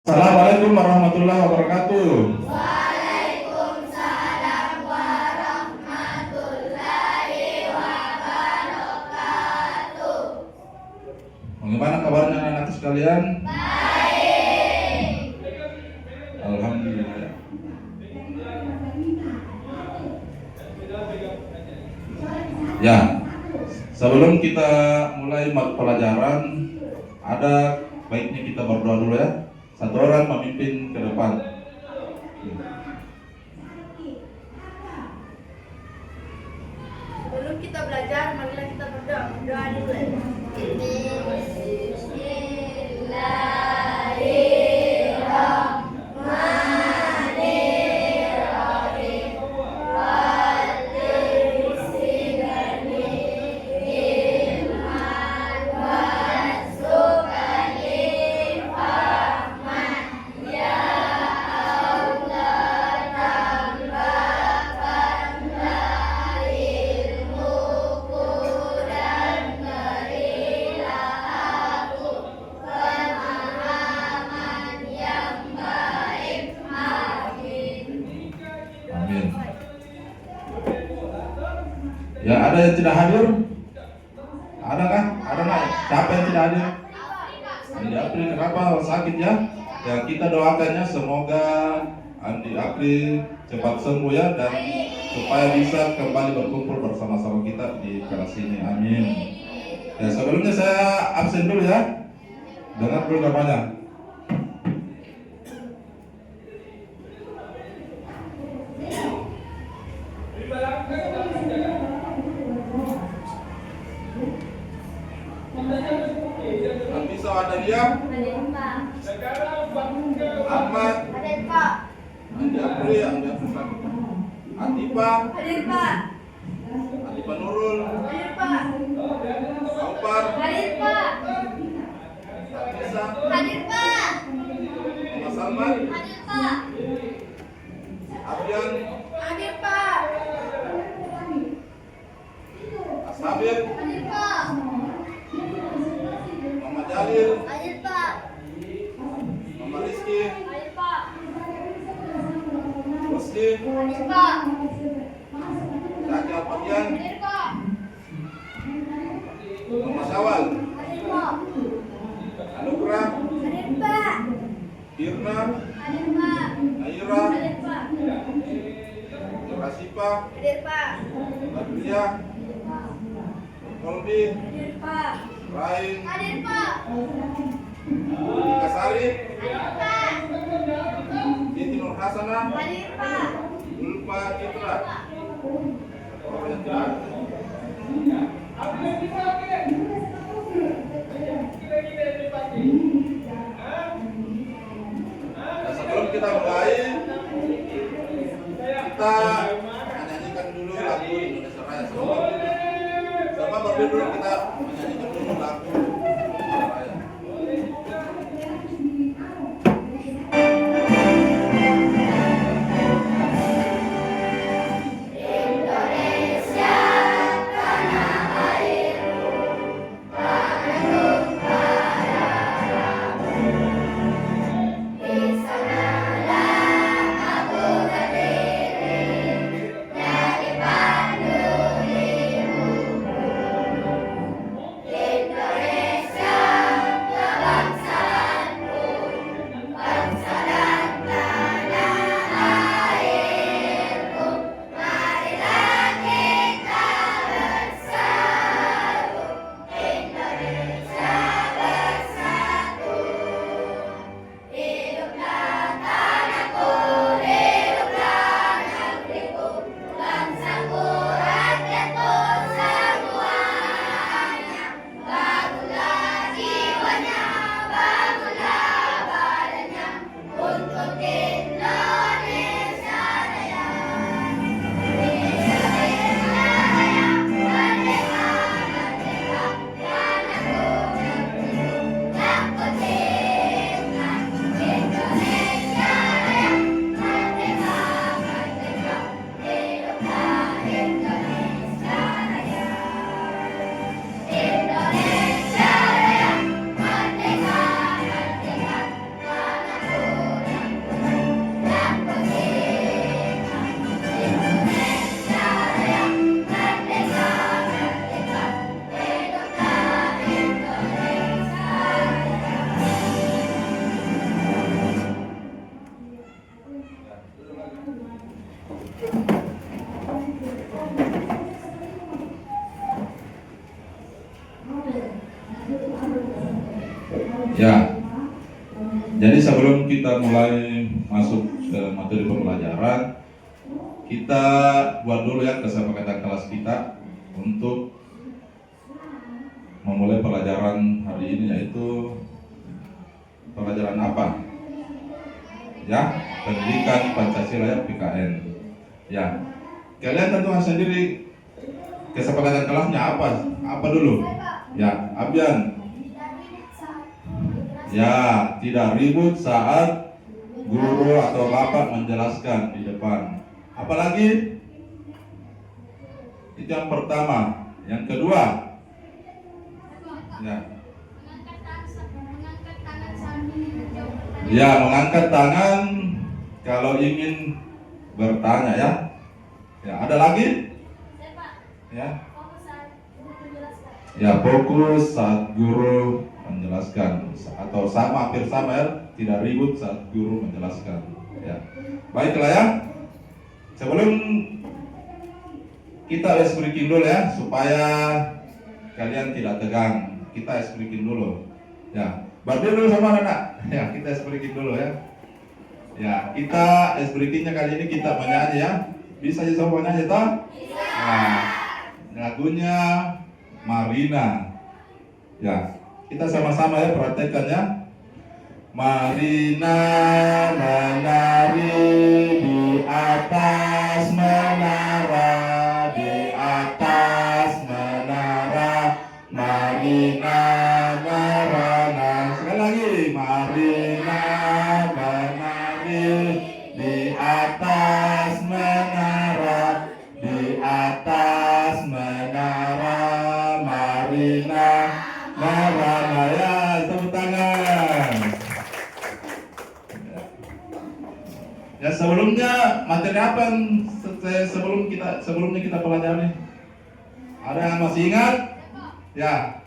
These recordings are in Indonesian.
Assalamualaikum warahmatullahi wabarakatuh. Waalaikumsalam warahmatullahi wabarakatuh. Bagaimana kabarnya anak-anak sekalian? Baik. Alhamdulillah. Ya, sebelum kita mulai pelajaran, ada baiknya kita berdoa dulu ya. Satu orang memimpin ke depan. Sebelum kita belajar, marilah kita berdoa. Berdoa dulu. Amin. Ya, ada yang tidak hadir? Ada kah? Ada nggak? Siapa yang tidak hadir? Andi April, kenapa sakit ya? Ya, kita doakannya semoga Andi April cepat sembuh ya, dan supaya bisa kembali berkumpul bersama-sama kita di kelas ini. Amin. Ya, sebelumnya saya absen dulu ya. Dengar dulu namanya. Bisa ada dia? Ahmad. Hadir Pak. Andi April, Andi April sakit. Atipa. Hadir Pak. Atipa Nurul. Hadir Pak. Alpar. Hadir Pak. Bisa. Hadir Pak. Mas Salman. Hadir Pak. Abian. Hadir Pak. Ashabib. Hadir Pak. Muhammad Jalil. Hadir Pak. Muhammad Rizky. Hadir Pak. Rusdi. Hadir Pak. Kaki Alpadian. Hadir Pak. Muhammad Syawal. Hadir Pak. Anugrah. Hadir Pak. Irna. Hadir Pak. Naira. Hadir Pak. Rasipa. Hadir Pak. Badriah. Kolbi. Hadir Pak. Rain. Hadir Pak. Kasari. Hadir Pak. Siti Nur Hasanah. Hadir Pak. Ulfa Citra. Orang yang tidak ada. Nah, sebelum kita mulai, kita menyanyikan dulu lagu Indonesia Raya. Sama berdiri dulu, kita menyanyikan dulu lagu Indonesia Raya. Ya, jadi sebelum kita mulai masuk ke materi pembelajaran, kita buat dulu ya kesepakatan kelas kita untuk memulai pelajaran hari ini, yaitu pelajaran apa? Ya, pendidikan Pancasila ya, PKN. Ya, kalian tentukan sendiri kesepakatan kelasnya apa? Apa dulu? Ya, Abian. Ya, tidak ribut saat guru atau bapak menjelaskan di depan. Apalagi? Itu yang pertama. Yang kedua, ya, mengangkat tangan kalau ingin bertanya ya. Ya, ada lagi? Ya. Ya, fokus saat guru menjelaskan atau sama, hampir sama ya, tidak ribut saat guru menjelaskan. Ya, baiklah ya. Sebelum kita ice breaking dulu ya, supaya kalian tidak tegang. Kita ice breaking dulu. Ya, berdiri dulu sama anak. Ya, kita ice breaking dulu ya. Ya, kita ice breakingnya kali ini kita menyanyi ya. Bisa aja semua nyanyi toh? Nah, lagunya Marina. Ya, kita sama-sama ya, praktekkan ya. Marina menari di atas menara, di atas menara. Marina merana. Sekali lagi, Marina menari di atas menara, di atas menara. Marina merana. Ya, tepuk tangan. Ya, sebelumnya materi apa yang sebelumnya kita pelajari? Ada yang masih ingat? Ya.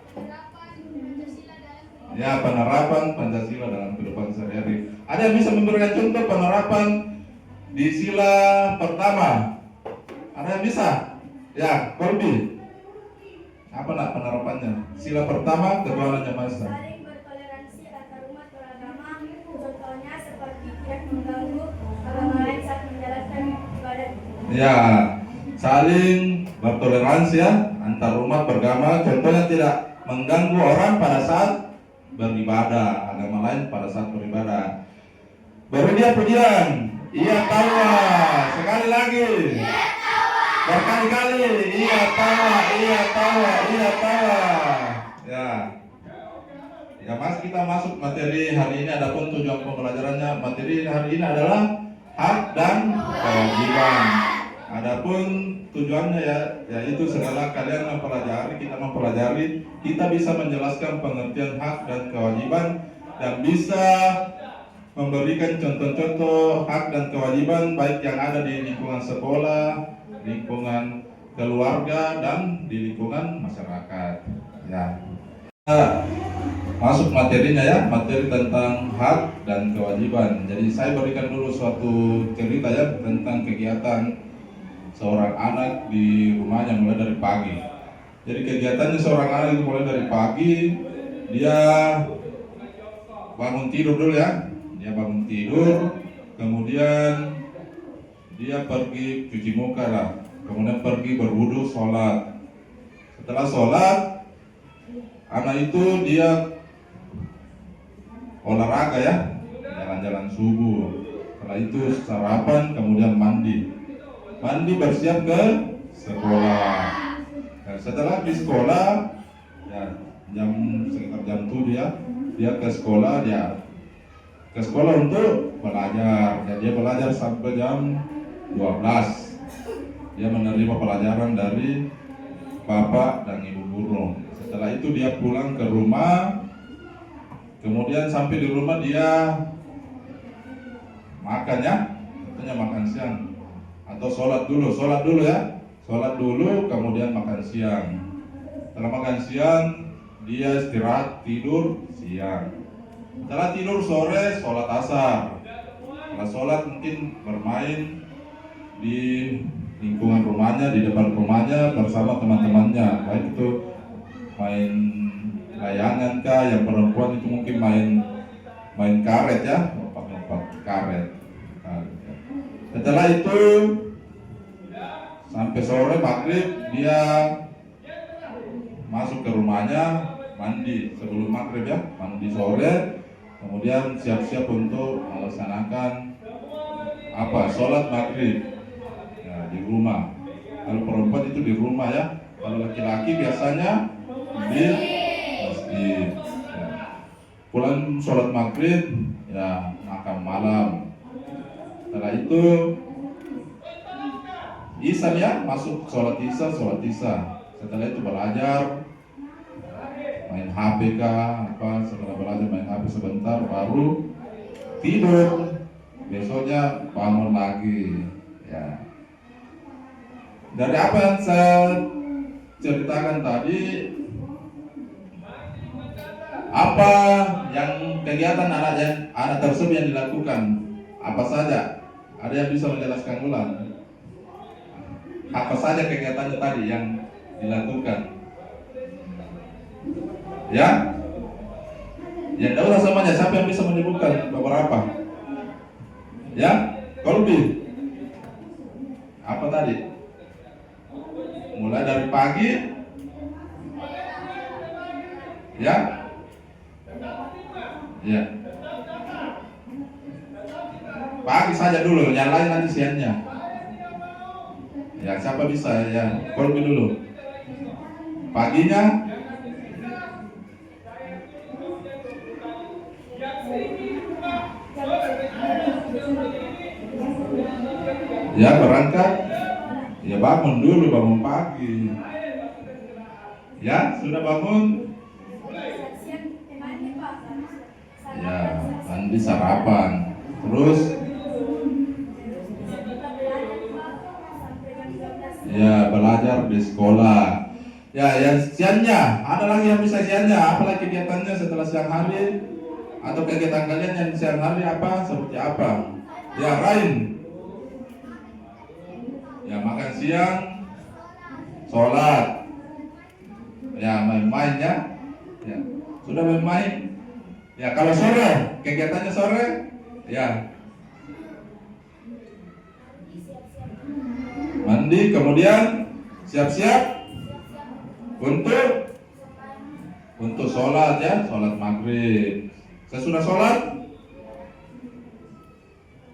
Ya, penerapan Pancasila dalam kehidupan sehari-hari. Ada yang bisa memberikan contoh penerapan di sila pertama? Ada yang bisa? Ya, Kolbi. Apa nak penerapannya? Sila pertama, keduanya masa. Saling bertoleransi antar umat beragama. Contohnya seperti tidak mengganggu agama lain saat menjalankan ibadah. Ya, saling bertoleransi ya antar umat beragama. Contohnya tidak mengganggu orang pada saat beribadah, agama lain pada saat beribadah. Beri dia pujian. Iya tawa. Sekali lagi. Berkali-kali. Iya tawa, iya tawa, iya tawa. Ya. Ya, Mas, kita masuk materi hari ini. Adapun tujuan pembelajarannya, materi hari ini adalah hak dan kewajiban. Adapun tujuannya ya, yaitu segala kalian mempelajari, kita mempelajari, kita bisa menjelaskan pengertian hak dan kewajiban dan bisa memberikan contoh-contoh hak dan kewajiban baik yang ada di lingkungan sekolah, lingkungan keluarga, dan di lingkungan masyarakat. Ya. Masuk materinya ya, materi tentang hak dan kewajiban. Jadi saya berikan dulu suatu cerita ya tentang kegiatan seorang anak di rumahnya mulai dari pagi. Jadi kegiatannya seorang anak itu mulai dari pagi, dia bangun tidur dulu ya. Dia bangun tidur, kemudian dia pergi cuci muka lah, kemudian pergi berwudu, sholat. Setelah sholat, anak itu dia olahraga ya, jalan-jalan subuh. Setelah itu sarapan, kemudian mandi bersiap ke sekolah. Nah, setelah di sekolah ya sekitar jam 7 ya, dia ke sekolah, untuk belajar. Ya, dia belajar sampai jam 12. Dia menerima pelajaran dari bapak dan ibu guru. Setelah itu dia pulang ke rumah. Kemudian sampai di rumah dia makan ya, tentunya makan siang atau sholat dulu ya, sholat dulu kemudian makan siang. Setelah makan siang dia istirahat tidur siang. Setelah tidur sore sholat asar. Setelah sholat mungkin bermain di lingkungan rumahnya, di depan rumahnya bersama teman-temannya, baik itu main layangan kah, yang perempuan itu mungkin main karet ya, lompat-lompat karet. Ya. Setelah itu sampai sore maghrib dia masuk ke rumahnya, mandi sebelum maghrib ya, mandi sore, kemudian siap-siap untuk melaksanakan sholat maghrib ya, di rumah. Kalau perempuan itu di rumah ya, kalau laki-laki biasanya di masjid ya. Pulang sholat maghrib ya, makan malam. Setelah itu Isya ya, masuk sholat isya. Setelah itu belajar main HP kah setelah belajar main HP sebentar baru tidur, besoknya bangun lagi ya. Dari apa yang saya ceritakan tadi, apa yang kegiatan anak tersebut yang dilakukan, apa saja? Ada yang bisa menjelaskan ulang? Apa saja kegiatannya tadi yang dilakukan? Ya? Ya, tidak usah semuanya. Siapa yang bisa menyebutkan beberapa? Ya? Kolbi? Apa tadi? Mulai dari pagi? Ya? Ya. Pagi saja dulu, yang lain nanti siangnya. Ya, siapa bisa ya? Kolbi dulu. Paginya? Ya, berangkat. Ya, bangun dulu, bangun pagi. Ya, sudah bangun? Ya, mandi sarapan. Terus? Ya, belajar di sekolah. Ya, yang siangnya, ada lagi yang bisa siangnya? Apa lagi kegiatannya setelah siang hari? Atau kegiatan kalian yang siang hari apa? Seperti apa? Ya, Rain. Ya, makan siang, sholat. Ya, main-main ya. Ya, sudah main-main. Ya, kalau sore, kegiatannya sore, ya. Mandi, kemudian siap-siap untuk sholat ya, sholat maghrib. Sesudah sholat,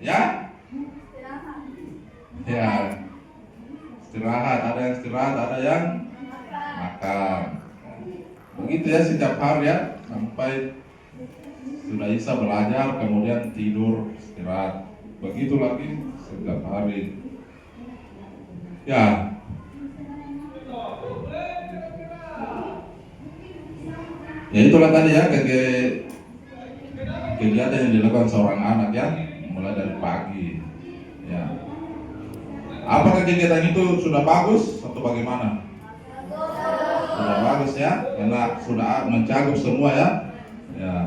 ya, ya, istirahat. Ada yang istirahat, ada yang makan. Begitu ya setiap hari ya, sampai sudah isya belajar, kemudian tidur, istirahat. Begitu lagi setiap hari. Ya. Ya, itulah tadi ya kegiatan yang dilakukan seorang anak ya, mulai dari pagi. Ya. Apakah kegiatan itu sudah bagus atau bagaimana? Sudah bagus ya, karena sudah mencakup semua ya. Ya.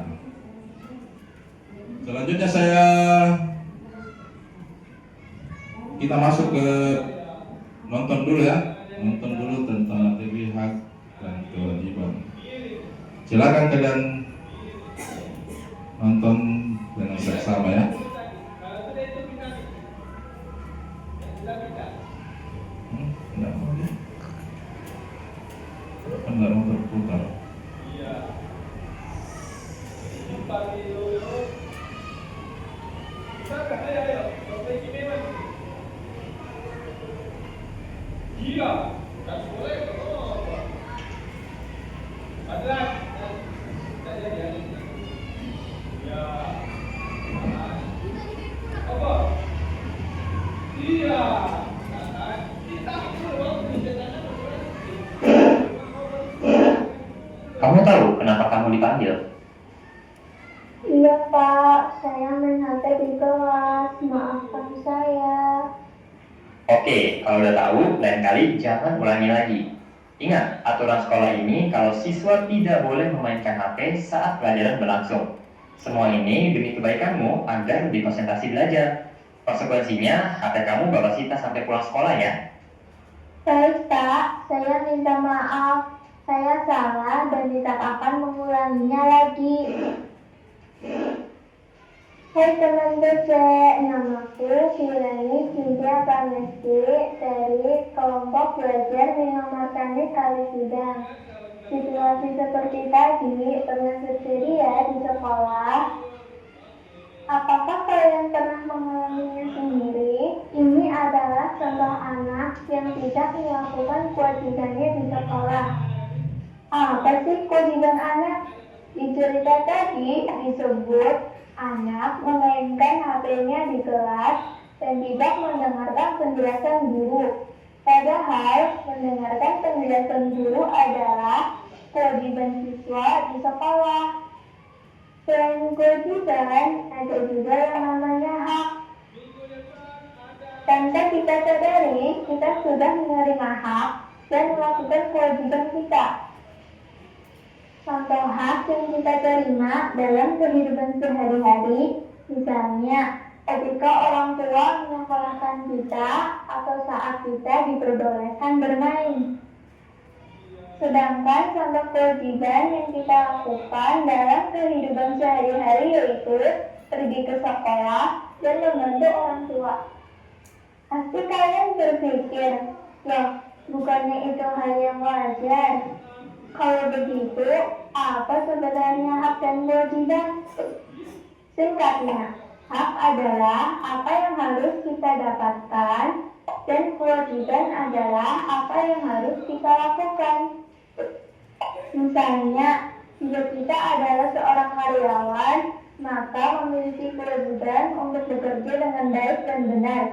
Selanjutnya kita masuk ke nonton dulu ya, nonton dulu tentang materi hak dan kewajiban. Silakan kalian nonton dengan bersama ya. Enggak mau ya? Enggak mau terputar. Kamu tahu kenapa kamu dipanggil? Iya Pak, saya main HP di kelas, maafkan saya. Oke, kalau udah tahu, lain kali jangan ulangi lagi. Ingat, aturan sekolah ini kalau siswa tidak boleh memainkan HP saat pelajaran berlangsung. Semua ini demi kebaikanmu agar lebih konsentrasi belajar. Konsekuensinya, HP kamu bapak sita sampai pulang sekolah ya. Baik Pak, saya minta maaf. Saya salah dan tidak akan mengulanginya lagi. Hai teman BC, namaku Firani Cynthia Pramesti dari kelompok belajar Minomartani Kalisidang. Situasi seperti tadi pernah terjadi ya di sekolah. Apakah kalian pernah mengalaminya sendiri? Ini adalah contoh anak yang tidak melakukan kewajibannya di sekolah. Apa sih kewajiban anak? Di cerita tadi disebut anak memainkan HP-nya di kelas dan tidak mendengarkan penjelasan guru. Padahal mendengarkan penjelasan guru adalah kewajiban siswa di sekolah. Selain kewajiban, ada juga yang namanya hak. Tanpa kita sadari, kita sudah menerima hak dan melakukan kewajiban kita. Contoh hak yang kita terima dalam kehidupan sehari-hari, misalnya ketika orang tua menyekolahkan kita atau saat kita diperbolehkan bermain. Sedangkan contoh kewajiban yang kita lakukan dalam kehidupan sehari-hari yaitu pergi ke sekolah dan membantu orang tua. Pasti kalian berpikir, loh, bukannya itu hal yang wajar? Kalau begitu, apa sebenarnya hak dan kewajiban? Singkatnya, hak adalah apa yang harus kita dapatkan dan kewajiban adalah apa yang harus kita lakukan. Misalnya, jika kita adalah seorang karyawan, maka memiliki kewajiban untuk bekerja dengan baik dan benar.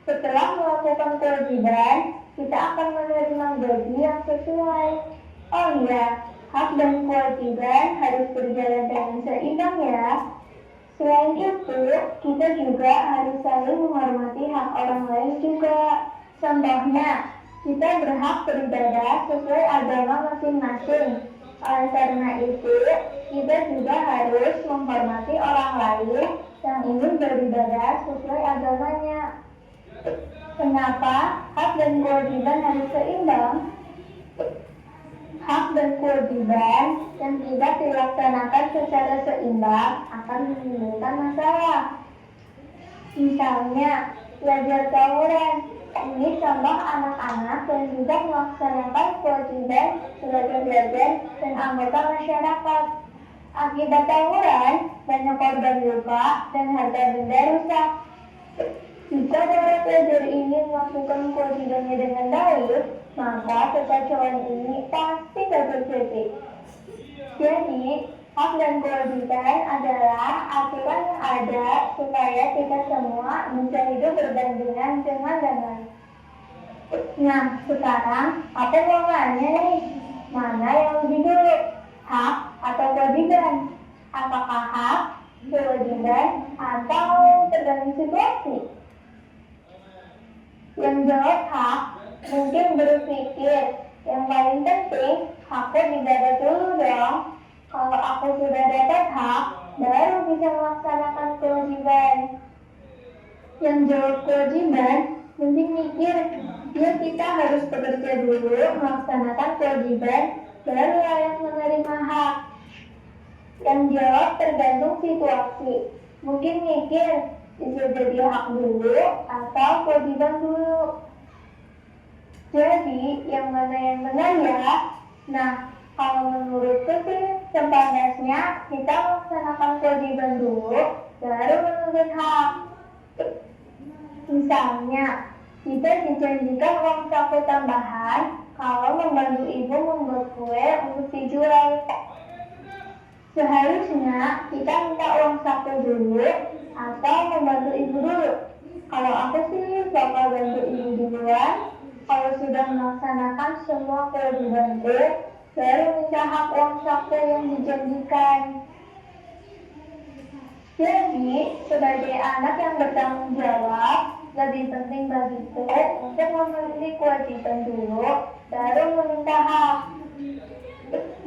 Setelah melakukan kewajiban, kita akan menerima gaji yang sesuai. Oh iya, hak dan kewajiban harus berjalan dengan seimbang ya. Selain itu, kita juga harus saling menghormati hak orang lain juga. Contohnya, kita berhak beribadah sesuai agama masing-masing. Oleh karena itu, kita juga harus menghormati orang lain yang ingin beribadah sesuai agamanya. Kenapa hak dan kewajiban harus seimbang? Hak dan kewajiban yang tidak dilaksanakan secara seimbang akan menimbulkan masalah. Misalnya, belajar tawuran. Ini contoh anak-anak yang tidak melaksanakan kewajiban sebagai belajar dan anggota masyarakat. Akibat tawuran, banyak korban luka dan harta benda rusak. Jika para pelajar ini melakukan kewajibannya dengan baik, maka kekacauan ini pasti dapat terjadi. Jadi, hak dan kewajiban adalah aturan yang ada supaya kita semua bisa hidup berdampingan dengan damai. Nah, sekarang apa jawabannya nih? Mana yang lebih dulu? Hak atau kewajiban? Apakah hak, kewajiban, atau tergantung situasi? Yang jawab hak mungkin berpikir yang paling penting aku didapat dulu dong. Kalau aku sudah dapat hak, baru bisa melaksanakan kewajiban. Yang jawab kewajiban mungkin mikir, ya kita harus bekerja dulu melaksanakan kewajiban, baru layak menerima hak. Yang jawab tergantung situasi. Mungkin mikir, bisa jadi hak dulu atau kewajiban dulu. Jadi, yang mana yang benar ya? Nah, kalau menurutku sih, sepandasnya kita melaksanakan kewajiban dulu, baru menuntut hak. Misalnya, kita dijanjikan uang saku tambahan kalau membantu ibu membuat kue untuk dijual. Seharusnya kita minta uang saku dulu atau membantu ibu dulu. Kalau aku sih bakal bantu ibu duluan. Kalau sudah melaksanakan semua kewajibanku, baru minta hak uang saku yang dijanjikan. Jadi, sebagai anak yang bertanggung jawab, lebih penting bagiku untuk memenuhi kewajiban dulu, baru meminta hak.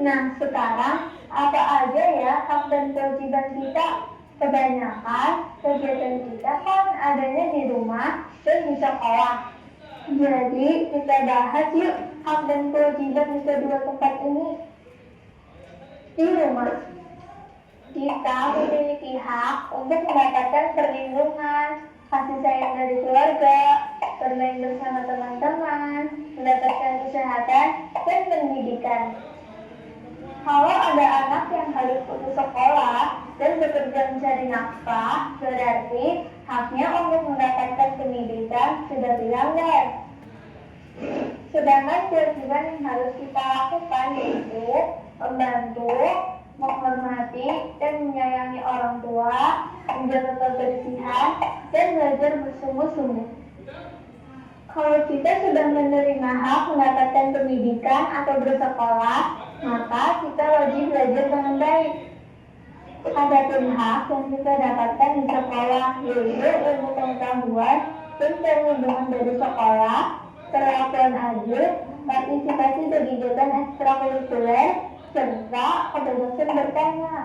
Nah, sekarang apa aja ya hak dan kewajiban kita? Kebanyakan kegiatan kita kan adanya di rumah dan di sekolah. Jadi kita bahas yuk hak dan kewajiban di kedua tempat ini. Di rumah, kita memiliki hak untuk mendapatkan perlindungan, kasih sayang dari keluarga, bermain bersama teman-teman, mendapatkan kesehatan dan pendidikan. Kalau ada anak yang harus putus sekolah dan bekerja mencari nafkah, berarti haknya untuk mendapatkan pendidikan sudah dilanggar. Sedangkan kewajiban yang harus kita lakukan yaitu membantu, menghormati, dan menyayangi orang tua, menjaga kebersihan, dan belajar bersungguh-sungguh. Kalau kita sudah menerima hak mendapatkan pendidikan atau bersekolah, maka kita wajib belajar dengan baik. Adapun hak yang kita dapatkan di sekolah yaitu ilmu pengetahuan dan perlindungan dari sekolah, perlakuan adil, partisipasi kegiatan ekstrakurikuler, serta kebebasan bertanya.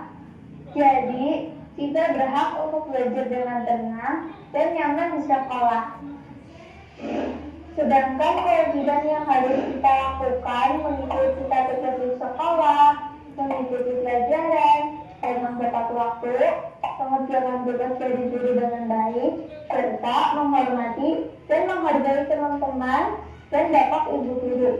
Jadi, kita berhak untuk belajar dengan tenang dan nyaman di sekolah. Sedangkan kewajiban yang harus kita lakukan mengikuti tata tertib sekolah, mengikuti pelajaran, memang tepat waktu, mengerjakan tugas dari guru dengan baik, serta menghormati dan menghargai teman-teman dan bapak ibu guru.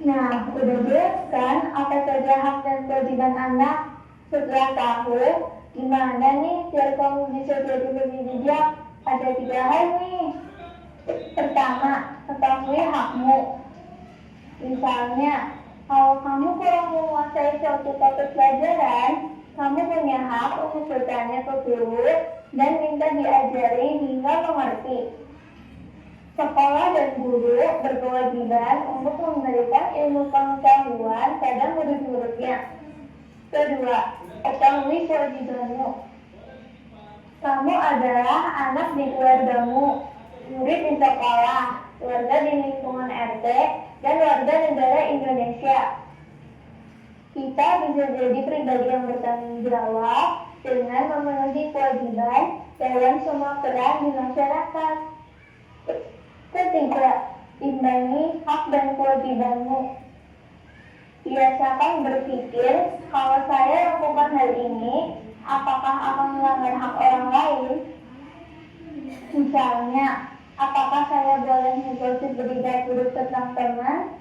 Nah, udah jelas kan apa saja hak dan kewajiban anak? Setelah tahu, gimana nih biar kamu bisa jadi lebih bijak? Ada 3 hal nih. Pertama, ketahui hakmu. Misalnya, kalau kamu kurang menguasai suatu topik pelajaran, kamu punya hak untuk bertanya ke guru dan minta diajari hingga mengerti. Sekolah dan guru berkewajiban untuk memberikan ilmu pengetahuan pada murid-muridnya. Kedua, ketahui kewajibanmu. Kamu adalah anak di keluargamu, murid di sekolah, warga di lingkungan RT, dan warga negara Indonesia. Kita bisa jadi pribadi yang bertanggung jawab dengan memenuhi kewajiban dalam semua peran di masyarakat. Ketiga, imbangi hak dan kewajibanmu. Biasakan berpikir, kalau saya lakukan hal ini, apakah akan melanggar hak orang lain? Misalnya, apakah saya boleh menggosip berita buruk tentang teman?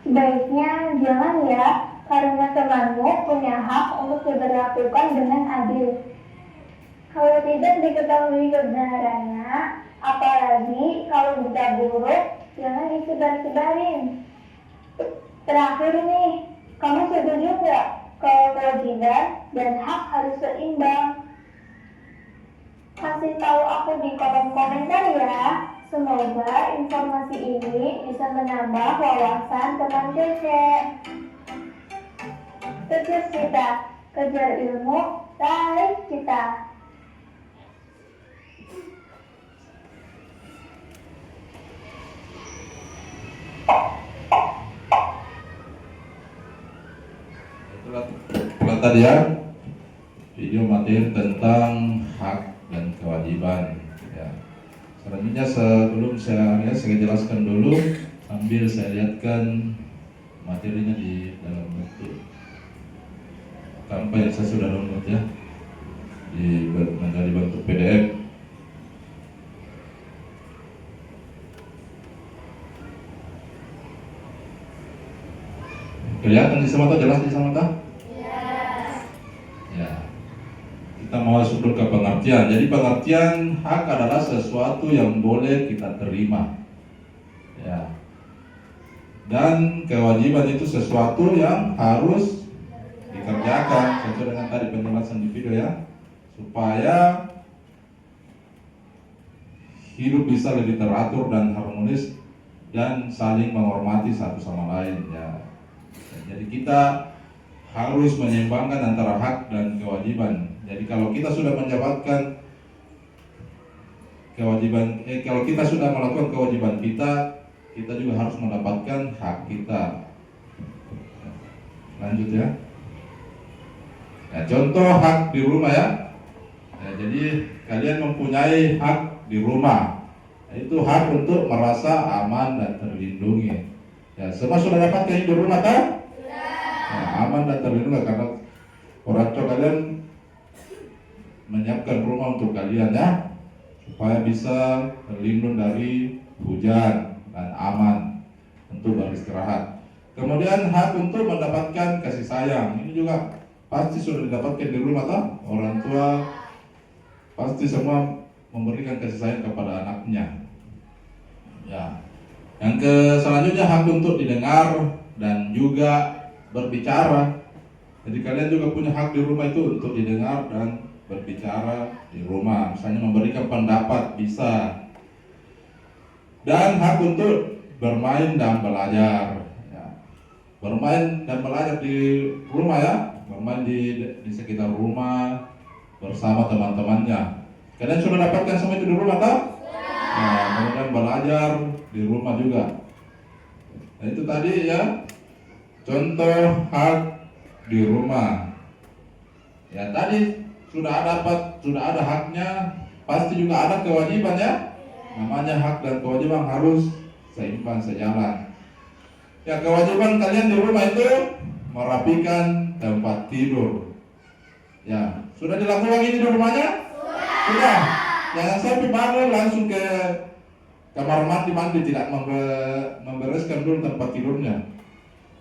Sebaiknya jangan ya, karena temanmu punya hak untuk diperlakukan dengan adil. Kalau tidak diketahui kebenarannya, apalagi kalau berita buruk, jangan disebar-sebarin. Terakhir nih, kamu setuju nggak kalau kewajiban dan hak harus seimbang? Kasih tahu aku di kolom komentar ya. Semoga informasi ini bisa menambah wawasan teman Cece. Sukses kita, kejar ilmu, raih cita. Itulah tadi ya video materi tentang hak dan kewajiban. Ya. Selanjutnya sebelum saya jelaskan dulu, sambil saya lihatkan materinya di dalam bentuk kampanye yang saya sudah download ya, menjadi bentuk PDF. Kelihatan di semata, jelas di semata? Ya. Kita mau masuk dulu ke pengertian. Jadi pengertian hak adalah sesuatu yang boleh kita terima. Ya. Dan kewajiban itu sesuatu yang harus dikerjakan sesuai dengan tadi penjelasan di video ya, supaya hidup bisa lebih teratur dan harmonis dan saling menghormati satu sama lain ya. Jadi kita harus menyeimbangkan antara hak dan kewajiban. Jadi kalau kita sudah menjabatkan kewajiban, kalau kita sudah melakukan kewajiban kita juga harus mendapatkan hak kita. Lanjut ya. Nah, contoh hak di rumah ya. Jadi kalian mempunyai hak di rumah. Itu hak untuk merasa aman dan terlindungi. Ya, semua sudah dapat di rumah kan? Nah, aman dan terlindungi karena orang tua kalian menyiapkan rumah untuk kalian ya, supaya bisa terlindung dari hujan dan aman untuk beristirahat. Kemudian hak untuk mendapatkan kasih sayang, ini juga pasti sudah didapatkan di rumah kan? Orang tua pasti semua memberikan kasih sayang kepada anaknya. Ya. Yang selanjutnya hak untuk didengar dan juga berbicara. Jadi kalian juga punya hak di rumah itu untuk didengar dan berbicara di rumah. Misalnya memberikan pendapat bisa. Dan hak untuk bermain dan belajar. Ya. Bermain dan belajar di rumah ya. Bermain di sekitar rumah bersama teman-temannya. Kalian sudah dapatkan semua itu di rumah tak? Nah, kemudian belajar di rumah juga. Nah, itu tadi ya contoh hak di rumah. Ya tadi sudah ada haknya, pasti juga ada kewajiban ya. Namanya hak dan kewajiban harus seimbang sejalan. Ya, kewajiban kalian di rumah itu merapikan tempat tidur. Ya, sudah dilakukan ini di rumahnya? Sudah. Jangan sampai bangun langsung ke kamar mandi tidak membereskan dulu tempat tidurnya.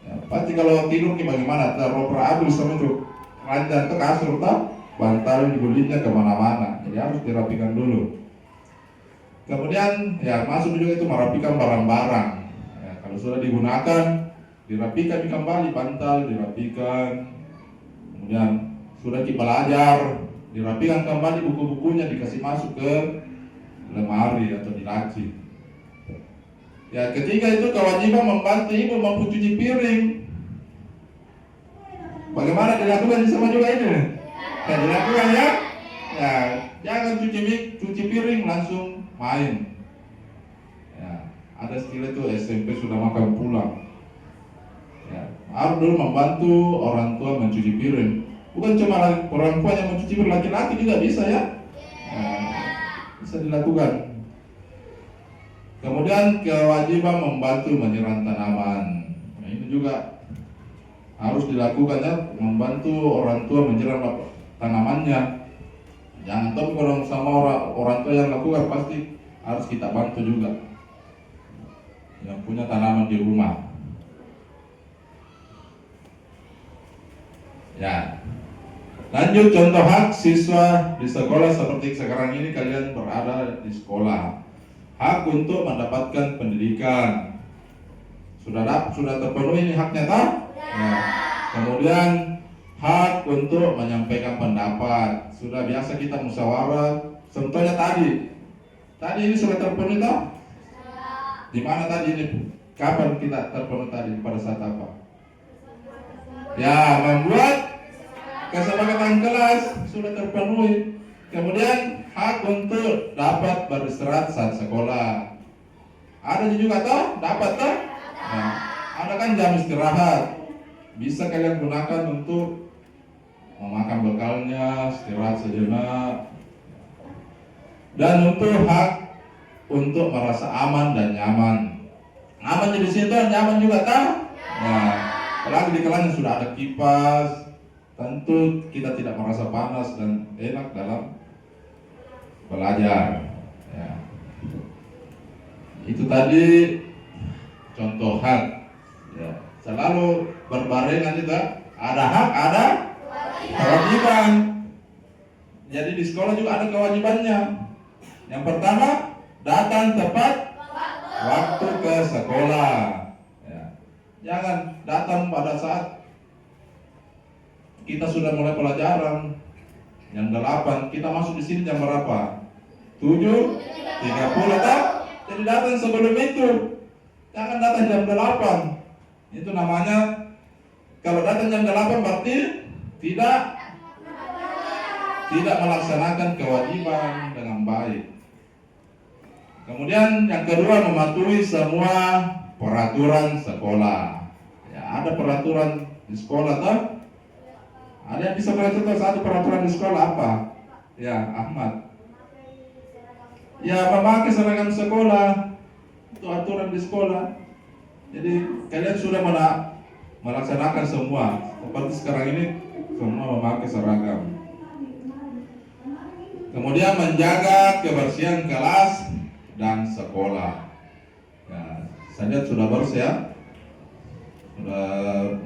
Ya, pasti kalau tidur bagaimana? Taruh abis sama itu ranjang ke kasur tak, bantal digulingnya kemana-mana. Jadi harus dirapikan dulu. Kemudian ya masuk juga itu merapikan barang-barang. Ya, kalau sudah digunakan, dirapikan kembali bantal, dirapikan. Kemudian sudah belajar, dirapikan kembali buku-bukunya, dikasih masuk ke lemari atau di laci. Ya, ketiga itu kewajiban membantu ibu mencuci piring. Bagaimana dilakukan sama juga ini? Ya, dilakukan ya. Ya, jangan cuci piring langsung main. Ya, ada istilah itu SMP sudah makan pulang. Ya, harus dulu membantu orang tua mencuci piring. Bukan cuma perempuan yang mencuci piring, laki-laki juga bisa ya. Bisa dilakukan. Kemudian kewajiban membantu menyiram tanaman. Nah, ini juga harus dilakukan ya, membantu orang tua menyiram tanamannya. Jangan tapi kalau sama orang tua yang lakukan pasti harus kita bantu juga. Yang punya tanaman di rumah. Ya. Lanjut contoh hak siswa di sekolah seperti sekarang ini kalian berada di sekolah. Hak untuk mendapatkan pendidikan. Sudah terpenuhi ini haknya tak? Ya. Kemudian hak untuk menyampaikan pendapat. Sudah biasa kita musyawarah. Contohnya tadi ini sudah terpenuhi tak? Di mana tadi ini? Kapan kita terpenuhi tadi? Pada saat apa? Ya, membuat kesepakatan kelas sudah terpenuhi. Kemudian hak untuk dapat beristirahat saat sekolah. Ada juga toh? Dapat toh? Nah, ada kan jam istirahat. Bisa kalian gunakan untuk memakan bekalnya, istirahat sejenak. Dan untuk hak untuk merasa aman dan nyaman. Aman di situ, nyaman juga toh? Nah, apalagi di kelasnya sudah ada kipas. Tentu kita tidak merasa panas dan enak dalam belajar. Ya. Itu tadi contoh hak. Ya. Selalu berbarengan juga ada hak, ada kewajiban. Jadi di sekolah juga ada kewajibannya. Yang pertama, datang tepat waktu ke sekolah. Ya. Jangan datang pada saat kita sudah mulai pelajaran jam 8, kita masuk di sini jam berapa? 7:30 tak? Jadi datang sebelum itu. Jangan datang jam 8. Itu namanya kalau datang jam 8 berarti tidak melaksanakan kewajiban dengan baik. Kemudian yang kedua, mematuhi semua peraturan sekolah. Ya, ada peraturan di sekolah tak? Ada yang bisa bercerita satu peraturan di sekolah apa? Ya, Ahmad. Ya, memakai seragam sekolah itu aturan di sekolah. Jadi kalian sudah melaksanakan semua. Seperti sekarang ini semua memakai seragam. Kemudian menjaga kebersihan kelas dan sekolah. Ya, saya lihat sudah bersih ya, sudah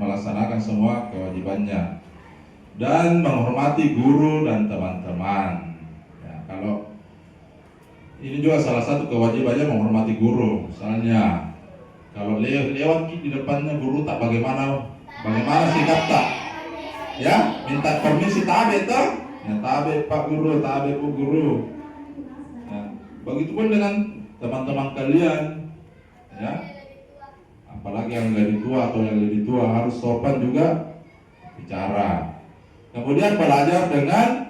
melaksanakan semua kewajibannya. Dan menghormati guru dan teman-teman. Ya, kalau ini juga salah satu kewajibannya menghormati guru. Misalnya kalau lewat di depannya guru tak bagaimana sikap tak? Ya, minta permisi tabe toh? Ya, tabe Pak Guru, tabe Bu Guru. Ya, begitupun dengan teman-teman kalian. Ya, apalagi yang lebih tua atau yang lebih tua harus sopan juga bicara. Kemudian belajar dengan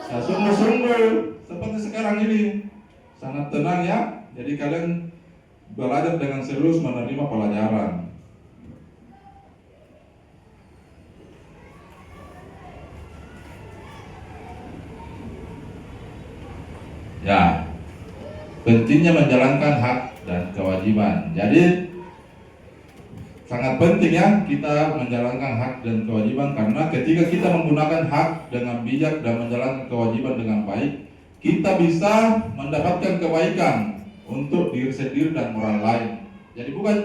sungguh-sungguh seperti sekarang ini. Sangat tenang ya. Jadi kalian belajar dengan serius menerima pelajaran. Ya, pentingnya menjalankan hak dan kewajiban. Jadi sangat penting ya kita menjalankan hak dan kewajiban, karena ketika kita menggunakan hak dengan bijak dan menjalankan kewajiban dengan baik, kita bisa mendapatkan kebaikan untuk diri sendiri dan orang lain. Jadi bukan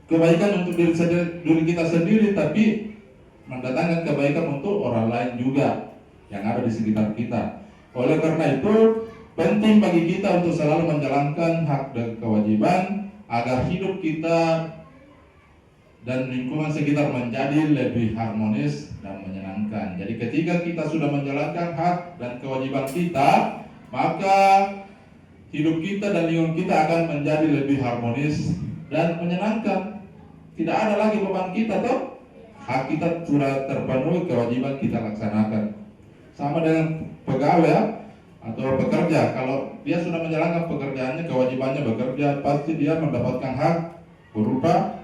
kebaikan untuk diri kita sendiri, tapi mendatangkan kebaikan untuk orang lain juga yang ada di sekitar kita. Oleh karena itu penting bagi kita untuk selalu menjalankan hak dan kewajiban agar hidup kita dan lingkungan sekitar menjadi lebih harmonis dan menyenangkan. Jadi ketika kita sudah menjalankan hak dan kewajiban kita, maka hidup kita dan lingkungan kita akan menjadi lebih harmonis dan menyenangkan. Tidak ada lagi beban kita toh. Hak kita sudah terpenuhi, kewajiban kita laksanakan. Sama dengan pegawai ya, atau pekerja, kalau dia sudah menjalankan pekerjaannya, kewajibannya bekerja, pasti dia mendapatkan hak berupa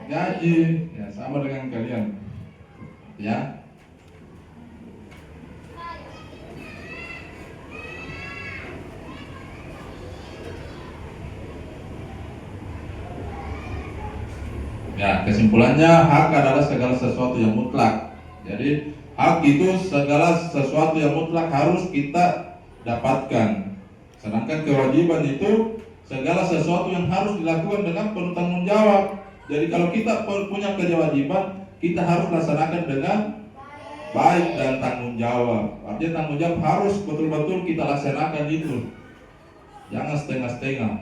gaji. Ya, sama dengan kalian ya. Ya, kesimpulannya hak adalah segala sesuatu yang mutlak. Jadi hak itu segala sesuatu yang mutlak harus kita dapatkan. Sedangkan kewajiban itu segala sesuatu yang harus dilakukan dengan penuh tanggung jawab. Jadi kalau kita punya kewajiban, kita harus laksanakan dengan baik dan tanggung jawab. Artinya tanggung jawab harus betul-betul kita laksanakan itu. Jangan setengah-setengah.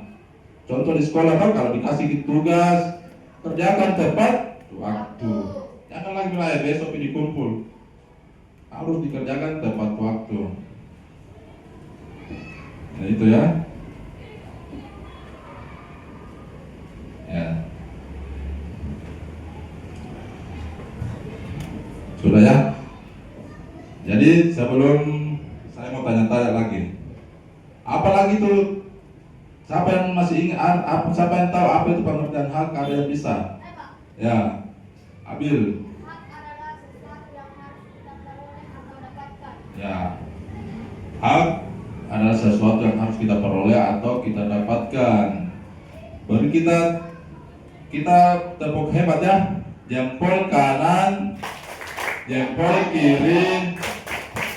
Contoh di sekolah kan kalau dikasih tugas, kerjakan tepat waktu. Jangan lagi bilang besok ini kumpul. Harus dikerjakan tepat waktu. Ya, itu ya. Ya. Sudah ya. Jadi sebelum saya mau tanya-tanya lagi, apalagi tuh siapa yang masih ingat, siapa yang tahu apa itu pengertian hak? Ada yang bisa? Ya, Abil. Ya, hak adalah sesuatu yang harus kita peroleh atau kita dapatkan. Beri kita tepuk hebat ya. Jempol kanan, jempol kiri,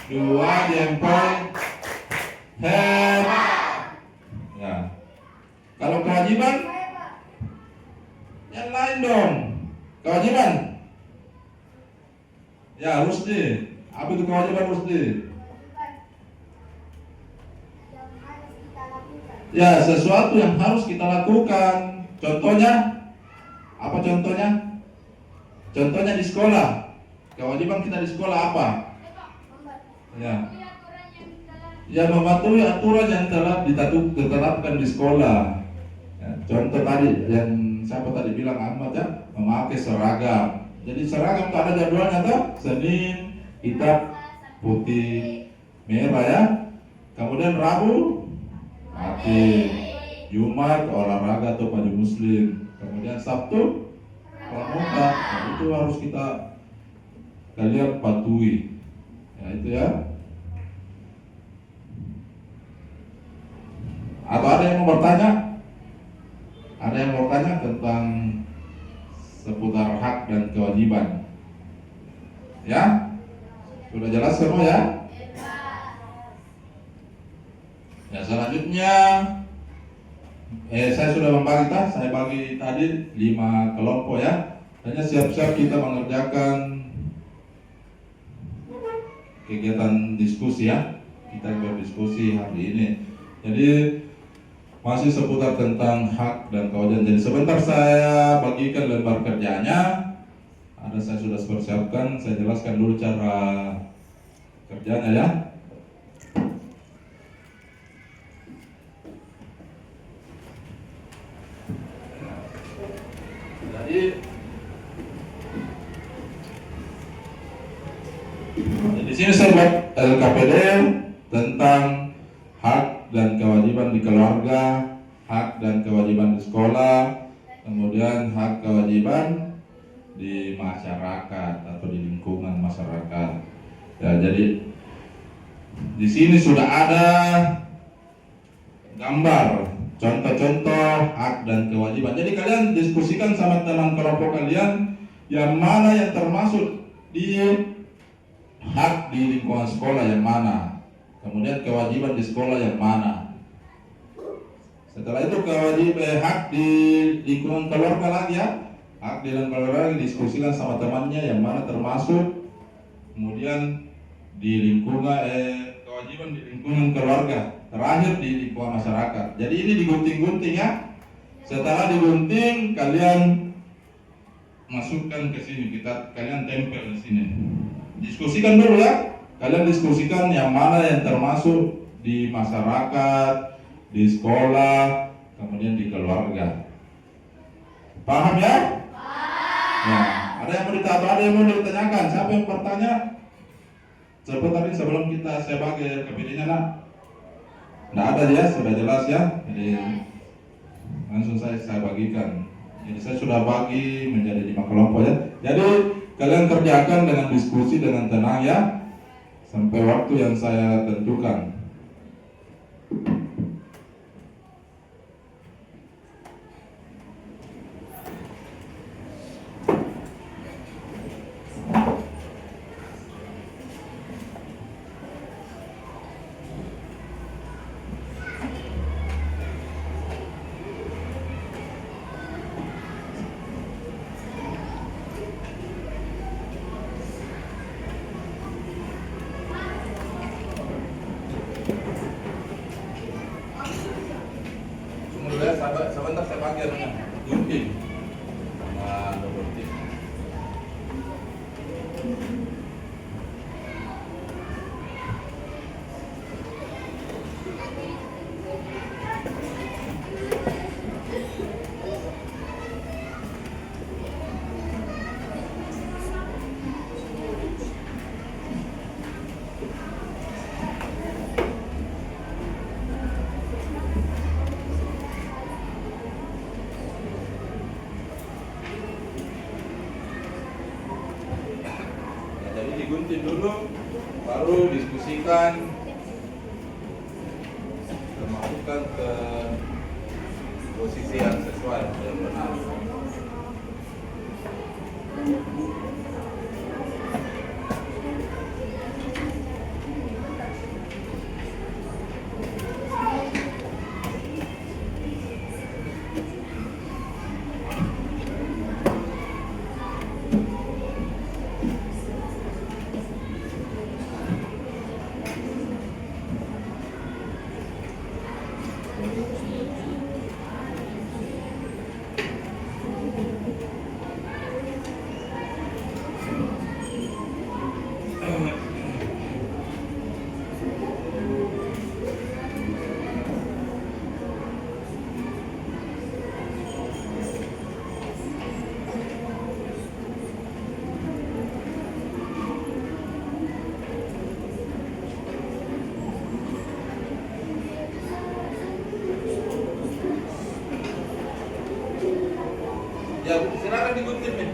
dua jempol hebat. Ya. Kalau kewajiban, yang lain dong. Kewajiban. Ya, Rusdi. Apa itu kewajiban Rusdi? Ya, sesuatu yang harus kita lakukan. Contohnya, apa contohnya? Contohnya di sekolah. Kewajiban kita di sekolah apa? Ya. Ya, mematuhi aturan yang telah ditetapkan di sekolah. Ya, contoh tadi yang siapa tadi bilang Ahmad ya, memakai seragam. Jadi seragam itu ada jadwalnya tuh. Senin kita putih merah ya. Kemudian Rabu batik, Jumat olahraga atau baju muslim, kemudian Sabtu pramuka. Nah, itu harus kalian patuhi. Ya, itu ya. Atau ada yang mau bertanya? Ada yang mau bertanya tentang seputar hak dan kewajiban? Ya? Sudah jelas semua ya? Ya, selanjutnya saya sudah membagi, saya bagi tadi 5 kelompok ya. Hanya siap-siap kita mengerjakan kegiatan diskusi ya. Kita berdiskusi hari ini. Jadi masih seputar tentang hak dan kewajiban. Jadi sebentar saya bagikan lembar kerjanya. Ada saya sudah persiapkan. Saya jelaskan dulu cara kerjanya ya. Jadi di sini saya buat LKPD tentang hak dan kewajiban di keluarga, hak dan kewajiban di sekolah, kemudian hak kewajiban di masyarakat atau di lingkungan masyarakat. Ya, jadi di sini sudah ada gambar contoh-contoh hak dan kewajiban. Jadi kalian diskusikan sama teman kelompok kalian yang mana yang termasuk di hak di lingkungan sekolah yang mana, kemudian kewajiban di sekolah yang mana. Setelah itu kewajiban hak di lingkungan keluarga lagi ya, hak di lingkungan keluarga diskusikan sama temannya yang mana termasuk, kemudian di lingkungan kewajiban di lingkungan keluarga, terakhir di lingkungan masyarakat. Jadi ini digunting-gunting ya. Setelah digunting, kalian masukkan ke sini, kalian tempel di sini. Diskusikan dulu ya. Kalian diskusikan yang mana yang termasuk di masyarakat, di sekolah, kemudian di keluarga. Paham ya? Nah, ada yang mau ditanya, ada yang mau ditanyakan? Siapa yang bertanya? Tadi sebelum saya bagi KPD-nya nak. Nggak ada ya, sudah jelas ya. Jadi langsung saya bagikan. Jadi saya sudah bagi menjadi 5 kelompok ya. Jadi kalian kerjakan dengan diskusi dengan tenang ya, sampai waktu yang saya tentukan. Sebentar saya pakai gunting. Nah, gunting. Digunting dulu, baru diskusikan, masukkan ke posisi yang sesuai, yang benar. Ya, silakan digunting nih.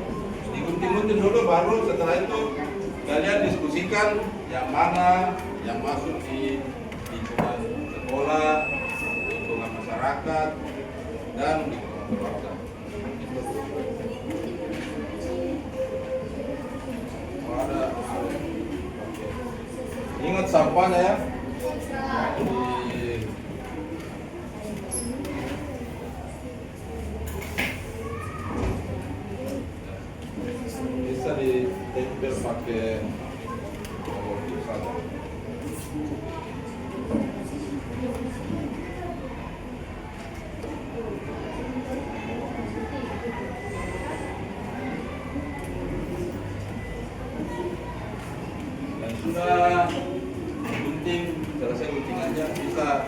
Digunting-gunting dulu, baru setelah itu kalian diskusikan yang mana yang masuk di lingkungan sekolah, lingkungan masyarakat dan di keluarga. Ingat sampahnya ya. Bisa ditempel pakai saja. Dan sudah gunting, selesai guntingannya bisa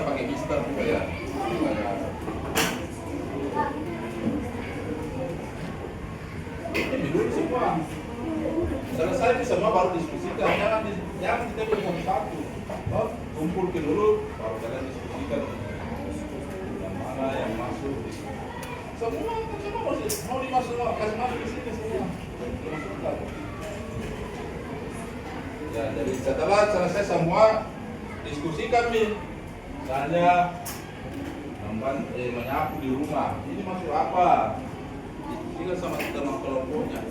pakai mister juga ya. Ini dulu semua. Selesai di semua baru diskusikan, jangan kita bilang satu. Oh, kumpulkan dulu, baru kalian diskusikan yang mana yang masuk. Semua mau dimasuk, kasih masuk di sini semua. Dimasukkan. Ya, jadi setelah selesai semua diskusikan nih. Misalnya menyapu di rumah, ini masuk apa? Diskusikan sama teman kelompoknya.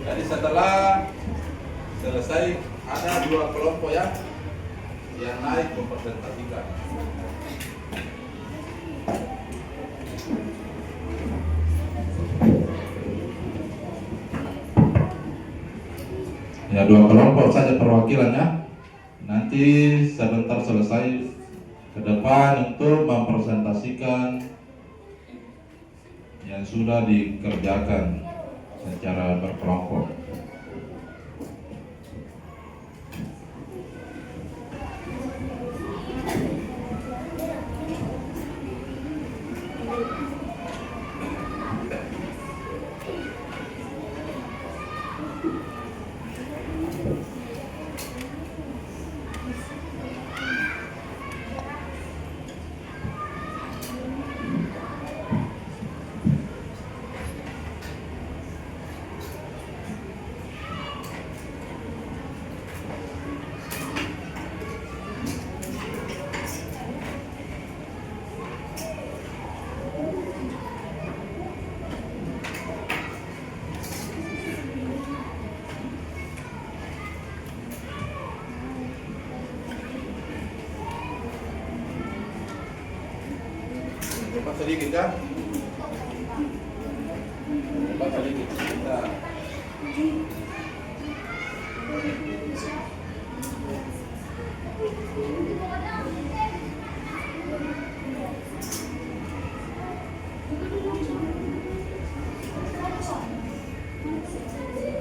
Jadi setelah selesai ada 2 kelompok yang naik mempresentasikan. Ya 2 kelompok saja perwakilannya. Nanti sebentar selesai ke depan untuk mempresentasikan yang sudah dikerjakan secara berkelompok. Cepat sedikit ya. Cepat sedikit. Nah.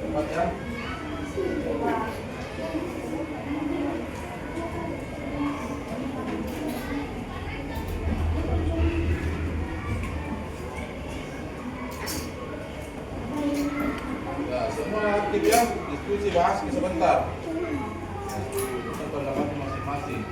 Cepat ya. Ya, semua aktif ya. Diskusi bahas sebentar. Kita pendapat masing-masing.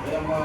Kenapa?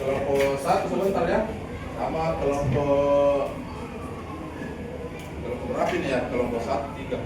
Kelompok satu sebentar ya, sama kelompok berapa ini ya, kelompok 1, 3.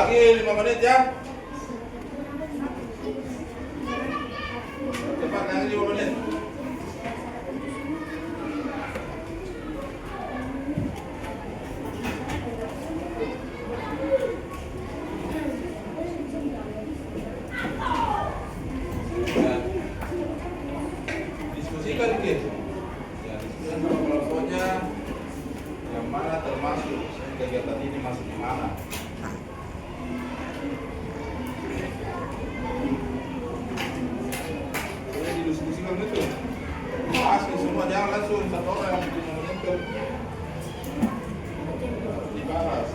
Lagi 5 menit ya. Cepat lagi 5 menit. Ya. Diskusikan gitu. Ya, diskusikan sama kelompoknya yang mana termasuk kegiatan ini masuk di mana. Boleh didiskusikan gitu. Bahas ke semua, jangan langsung satu orang yang bikin momentum. Dibahas.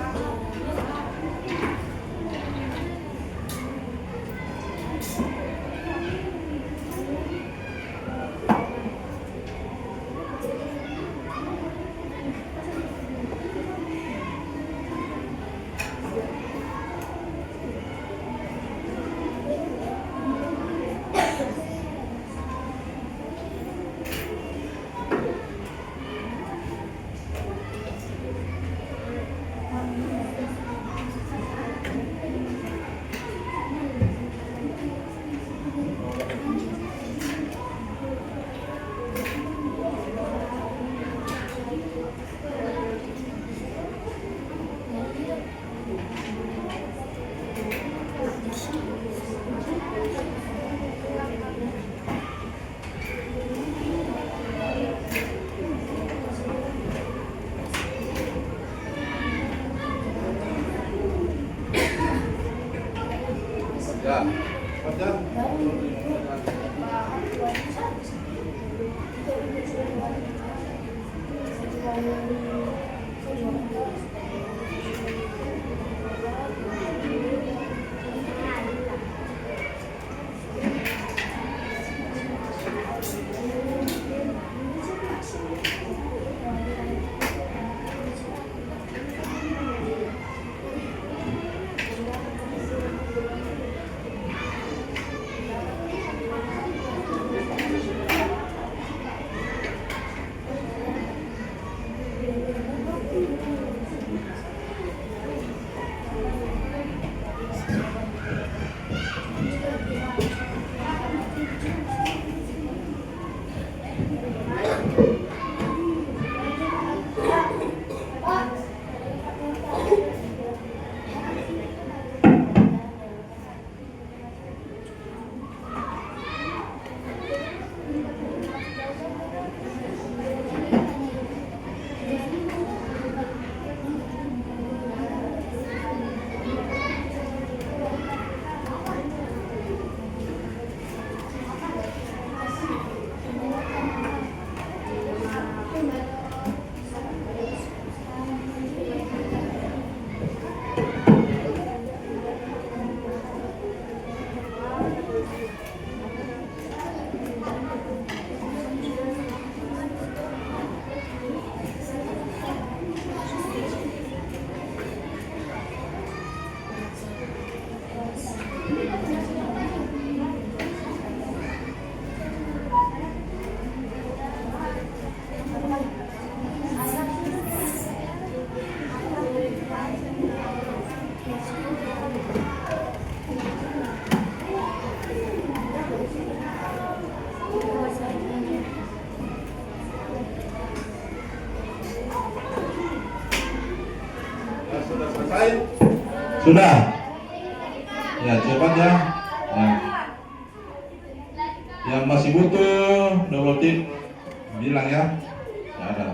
Ya, Fajar. Ya, sudah selesai? Sudah. Ya, cepat ya. Ya. Yang masih butuh double tip bilang ya. Ya ada.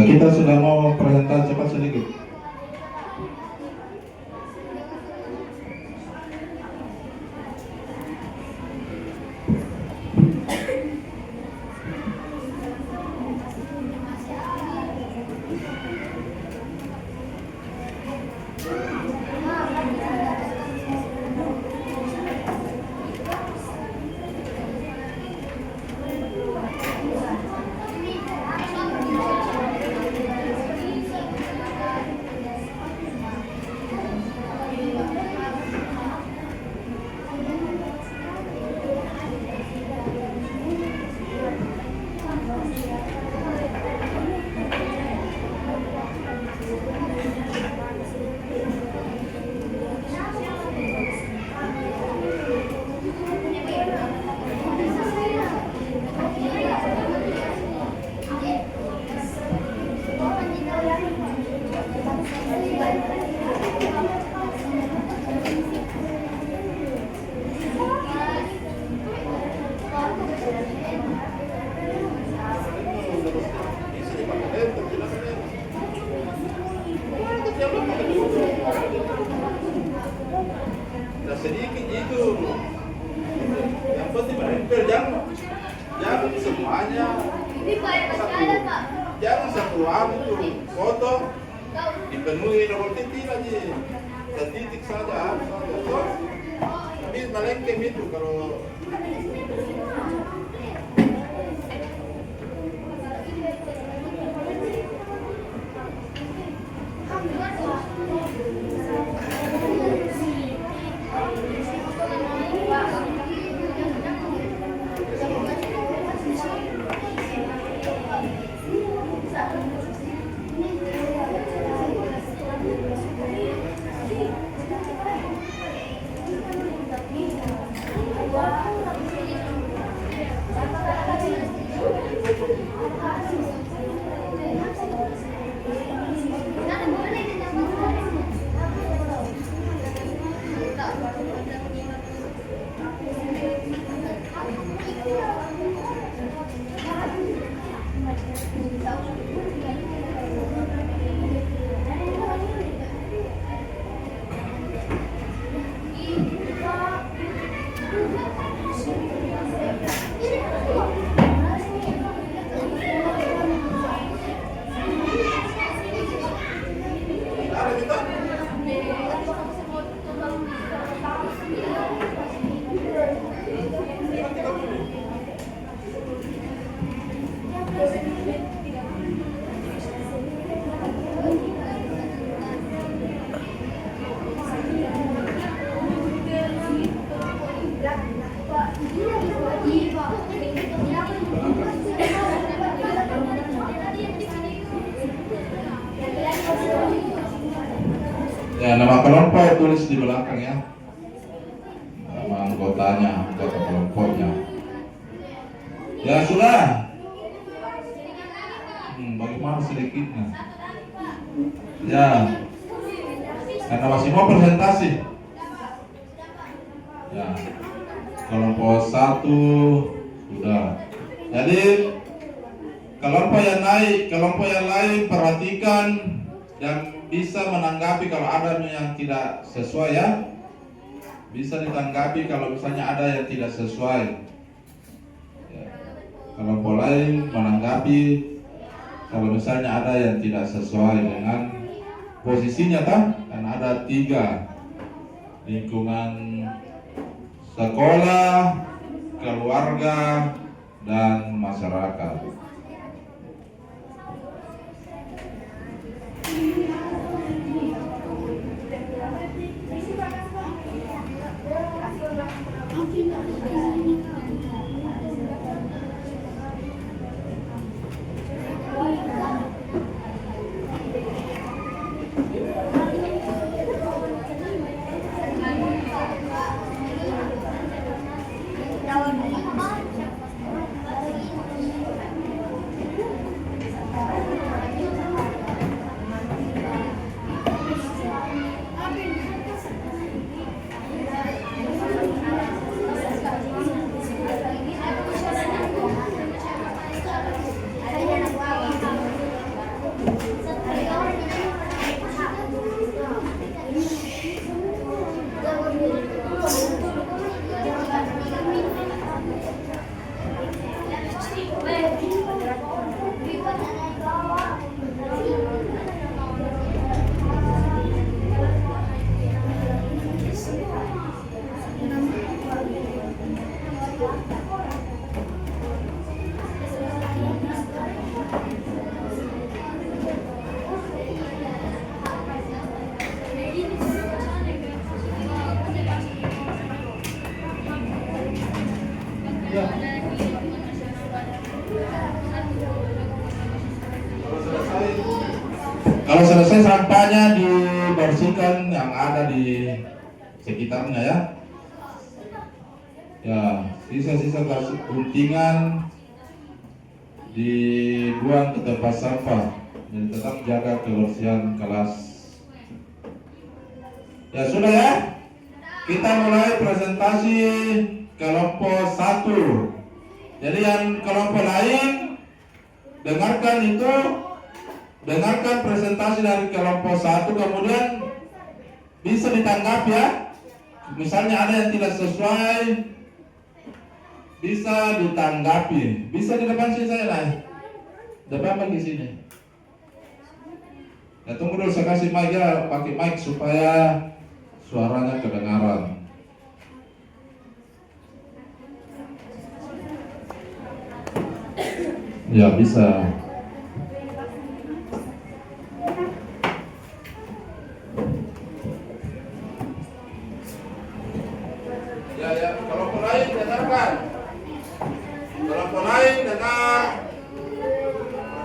Kita sudah mau presentasi, cepat sedikit. Sedikit itu, yang penting menempel, jangan semuanya jangan satu itu foto dipenuhi nomor titik aja, setitik saja tapi melengkeng itu kalau ya, nama kelompok tulis di belakang ya, nama anggotanya, anggota kelompoknya. Ya sudah. Bagaimana sedikitnya? Ya, karena masih mau presentasi. Ya, kelompok 1 sudah. Jadi kelompok yang lain perhatikan dan bisa menanggapi kalau ada yang tidak sesuai ya. Bisa ditanggapi kalau misalnya ada yang tidak sesuai. Ya. Kelompok lain menanggapi kalau misalnya ada yang tidak sesuai dengan posisinya kan ada 3: lingkungan sekolah, keluarga, dan masyarakat. Kalau selesai sampahnya dibersihkan yang ada di sekitarnya ya. Ya, sisa-sisa guntingan dibuang ke tempat sampah. Jadi tetap jaga kebersihan kelas. Ya sudah ya. Kita mulai presentasi kelompok 1. Jadi yang kelompok lain dengarkan presentasi dari kelompok 1, kemudian bisa ditanggapi ya. Misalnya ada yang tidak sesuai, bisa ditanggapi. Bisa di depan sini saya lah. Depan bagi sini. Ya tunggu dulu, saya kasih mic ya, pakai mic supaya suaranya kedengaran. Ya bisa. Ya, kelompok lain dengarkan. Kelompok lain dengar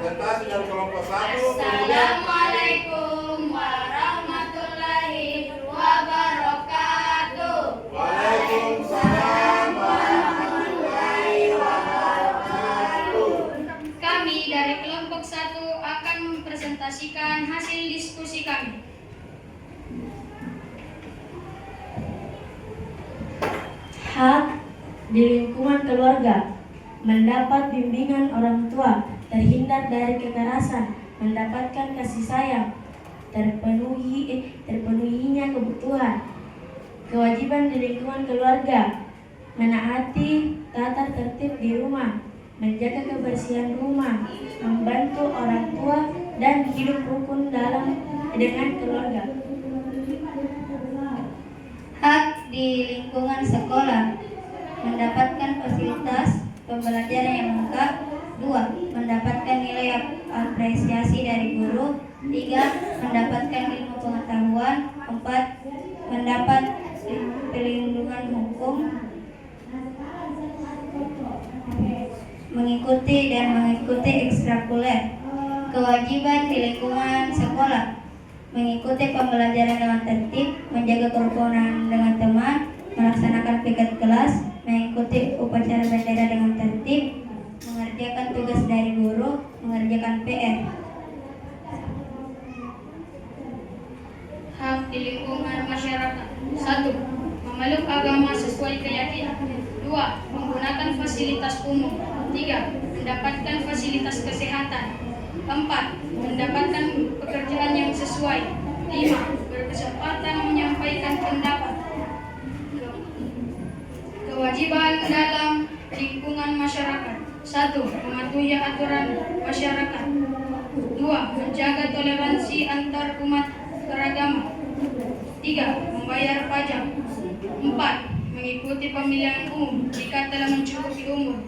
presentasi dari kelompok 1. Assalamualaikum warahmatullahi wabarakatuh. Waalaikumsalam warahmatullahi wabarakatuh. Kami dari kelompok 1 akan mempresentasikan hasil diskusi kami. Hak di lingkungan keluarga, mendapat bimbingan orang tua, terhindar dari kekerasan, mendapatkan kasih sayang, terpenuhinya kebutuhan. Kewajiban di lingkungan keluarga, menaati tata tertib di rumah, menjaga kebersihan rumah, membantu orang tua, dan hidup rukun dengan keluarga. Hak di lingkungan sekolah, mendapatkan fasilitas pembelajaran yang lengkap. 2. Mendapatkan nilai apresiasi dari guru. 3. Mendapatkan ilmu pengetahuan. 4. Mendapat perlindungan hukum. Mengikuti ekstrakurikuler. Kewajiban di lingkungan sekolah, mengikuti pembelajaran dengan tertib, menjaga kerukunan dengan teman, melaksanakan piket kelas, mengikuti upacara bendera dengan tertib, mengerjakan tugas dari guru, mengerjakan PR. Hak di lingkungan masyarakat. 1. Memeluk agama sesuai keyakinan. 2. Menggunakan fasilitas umum. 3. Mendapatkan fasilitas kesehatan. 4. Mendapatkan pekerjaan yang sesuai. 5. Berkesempatan menyampaikan pendapat. Kewajiban dalam lingkungan masyarakat. 1. Mematuhi aturan masyarakat. 2. Menjaga toleransi antar umat beragama. 3. Membayar pajak. 4. Mengikuti pemilihan umum jika telah mencukupi umur.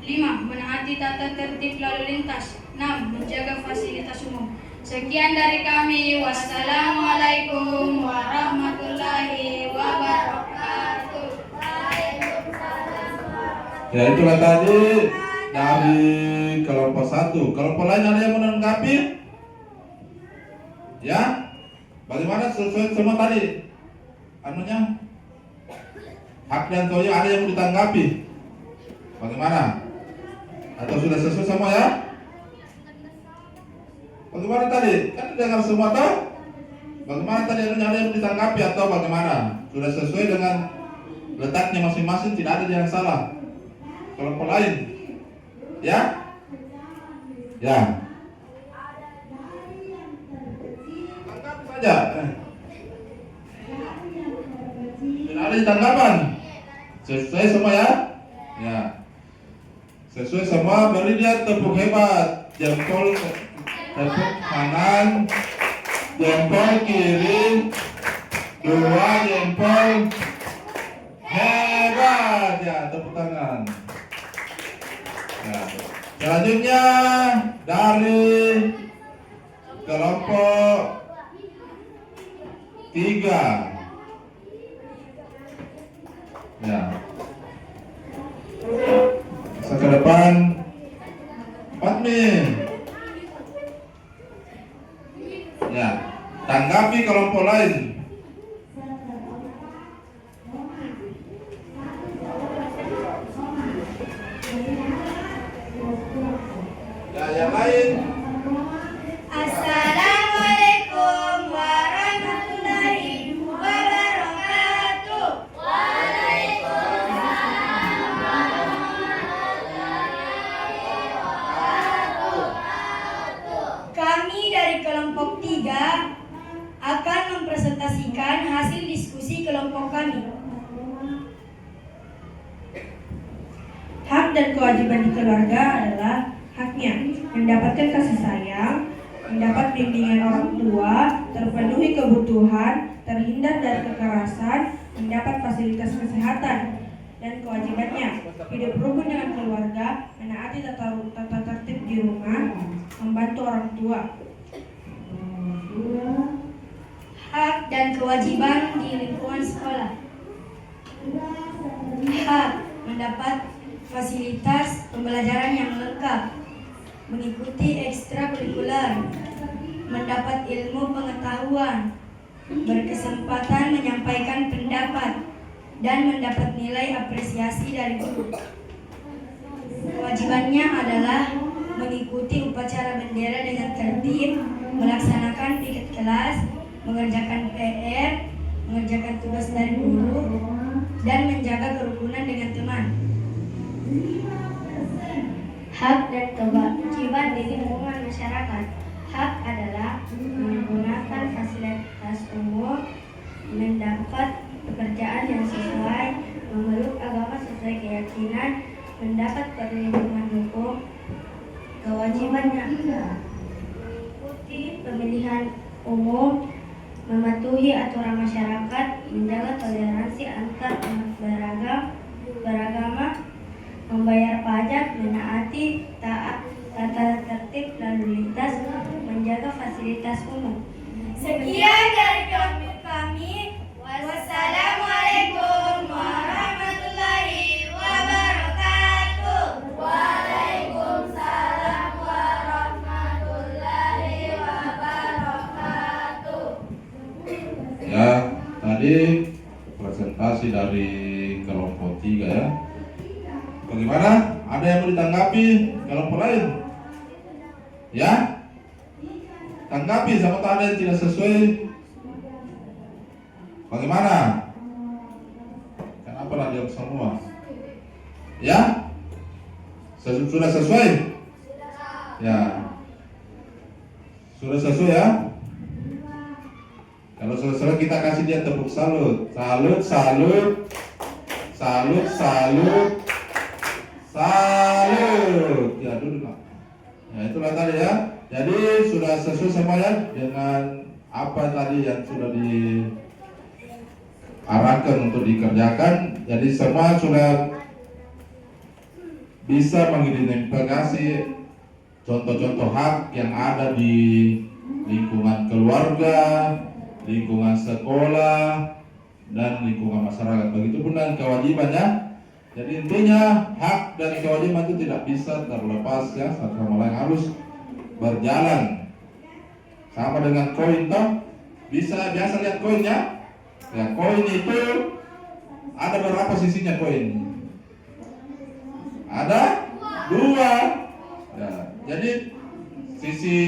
5. Menaati tata tertib lalu lintas. 6. Menjaga fasilitas umum. Sekian dari kami. Wassalamualaikum warahmatullahi wabarakatuh. Ya itulah tadi dari kelompok 1. Kelompok lain ada yang menanggapi? Ya? Bagaimana sesuai semua tadi? Anunya? Hak dan toyo ada yang ditanggapi? Bagaimana? Atau sudah sesuai semua ya? Bagaimana tadi? Kan dengar semua toh? Bagaimana tadi ada yang ditanggapi atau bagaimana? Sudah sesuai dengan letaknya masing-masing, tidak ada yang salah. Kelompok lain, ya? Ya. Tanggapi saja. Tidak ada tanggapan. Sesuai semua ya? Ya. Sesuai semua, beri dia tepuk hebat. Jempol kanan, jempol kiri, 2 jempol. Hebat ya, tepuk tangan. Ya. Selanjutnya dari kelompok 3. Ya. Bisa ke depan. Fatmi. Ya, tanggapi kelompok lain. Ya, yang lain. Assalamualaikum warahmatullahi wabarakatuh. Kami dari kelompok 3 akan mempresentasikan hasil diskusi kelompok kami. Hak dan kewajiban di keluarga adalah haknya mendapatkan kasih sayang, mendapat bimbingan orang tua, terpenuhi kebutuhan, terhindar dari kekerasan, mendapat fasilitas kesehatan, dan kewajibannya hidup rukun dengan keluarga, menaati tata tertib di rumah, membantu orang tua. Hak dan kewajiban di lingkungan sekolah. Hak mendapat fasilitas pembelajaran yang lengkap, mengikuti ekstrakurikuler, mendapat ilmu pengetahuan, berkesempatan menyampaikan pendapat, dan mendapat nilai apresiasi dari guru. Kewajibannya adalah mengikuti upacara bendera dengan tertib, melaksanakan piket kelas, mengerjakan PR, mengerjakan tugas dari guru, dan menjaga kerukunan dengan teman. Hak dan kewajiban di lingkungan masyarakat. Hak adalah menggunakan fasilitas umum, mendapat pekerjaan yang sesuai, memeluk agama sesuai keyakinan, mendapat perlindungan hukum. Kewajibannya mengikuti pemilihan umum, mematuhi aturan masyarakat, menjaga toleransi antar umat beragama, membayar pajak, menaati tata tertib lalu lintas, menjaga fasilitas umum. Sekian dari kelompok kami. Wassalamualaikum warahmatullahi wabarakatuh. Waalaikumsalam warahmatullahi wabarakatuh. Ya, tadi presentasi dari kelompok 3 ya. Bagaimana? Ada yang mau ditanggapi kelompok lain? Ya? Tanggapi sama ada yang tidak sesuai. Bagaimana? Kenapa lah diam semua? Ya? Sudah sesuai? Ya. Sudah sesuai ya? Kalau sudah kita kasih dia tepuk salut. Salut, salut. Salut, salut. Salut. Ya, duduk Pak. Ya, itulah tadi ya. Jadi sudah sesuai semuanya dengan apa tadi yang sudah diarahkan untuk dikerjakan. Jadi semua sudah bisa mengidentifikasi contoh-contoh hak yang ada di lingkungan keluarga, lingkungan sekolah, dan lingkungan masyarakat. Begitupun dengan kewajibannya. Jadi intinya hak dan kewajiban itu tidak bisa terlepas ya, satu sama lain harus berjalan. Sama dengan koin toh, biasa lihat koinnya. Ya, koin itu ada berapa sisinya koin? Ada 2. Ya, jadi sisi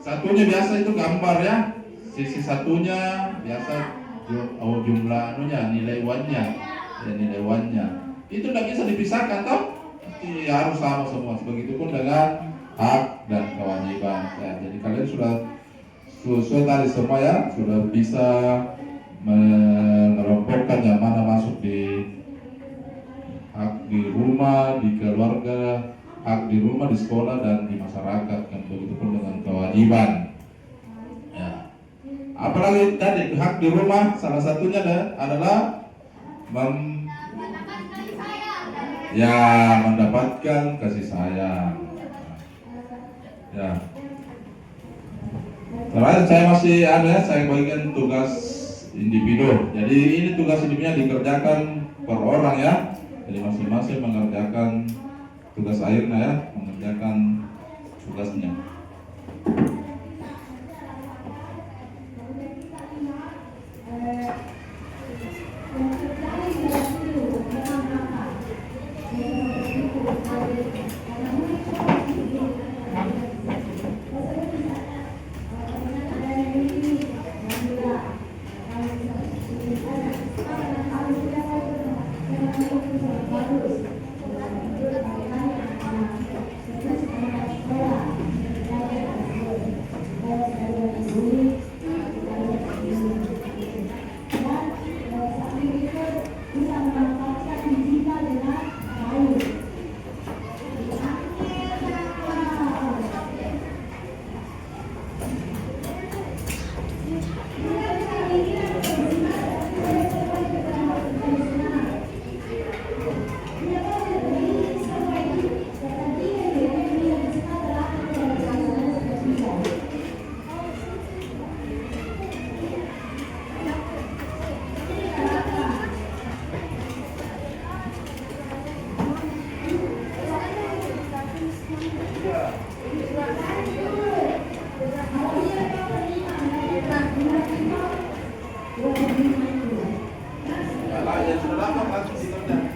satunya biasa itu gambar ya. Sisi satunya biasa jumlah nilai uangnya. Ya, nilai uangnya itu tidak bisa dipisahkan toh, harus sama semua. Begitupun dengan hak dan kewajiban ya. Jadi kalian sudah sesuai tadi semua ya, sudah bisa mengelompokkan yang mana masuk di hak di rumah, di keluarga, hak di rumah, di sekolah, dan di masyarakat. Dan begitupun dengan kewajiban ya. Apalagi tadi hak di rumah, salah satunya adalah mendapatkan kasih sayang. Ya. Terakhir saya masih ada, saya bagikan tugas individu. Jadi ini tugas individunya dikerjakan per orang ya. Jadi masing-masing mengerjakan tugas akhirnya ya, mengerjakan tugasnya. Kalau yang sudah lama langsung dikerjakan.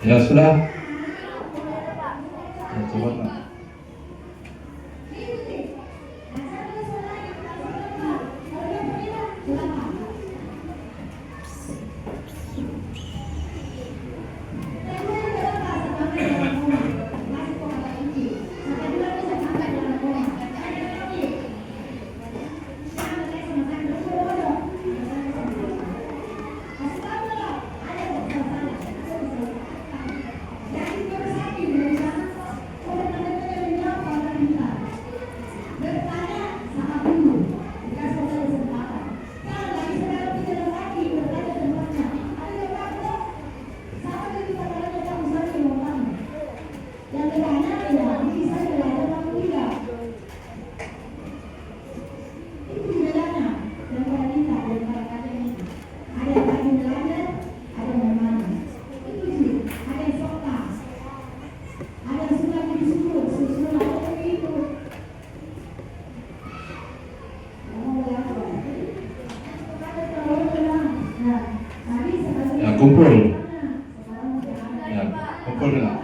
Ya sudah. Ya, coba Pak. Ya, kumpul. Ya, kumpul enggak?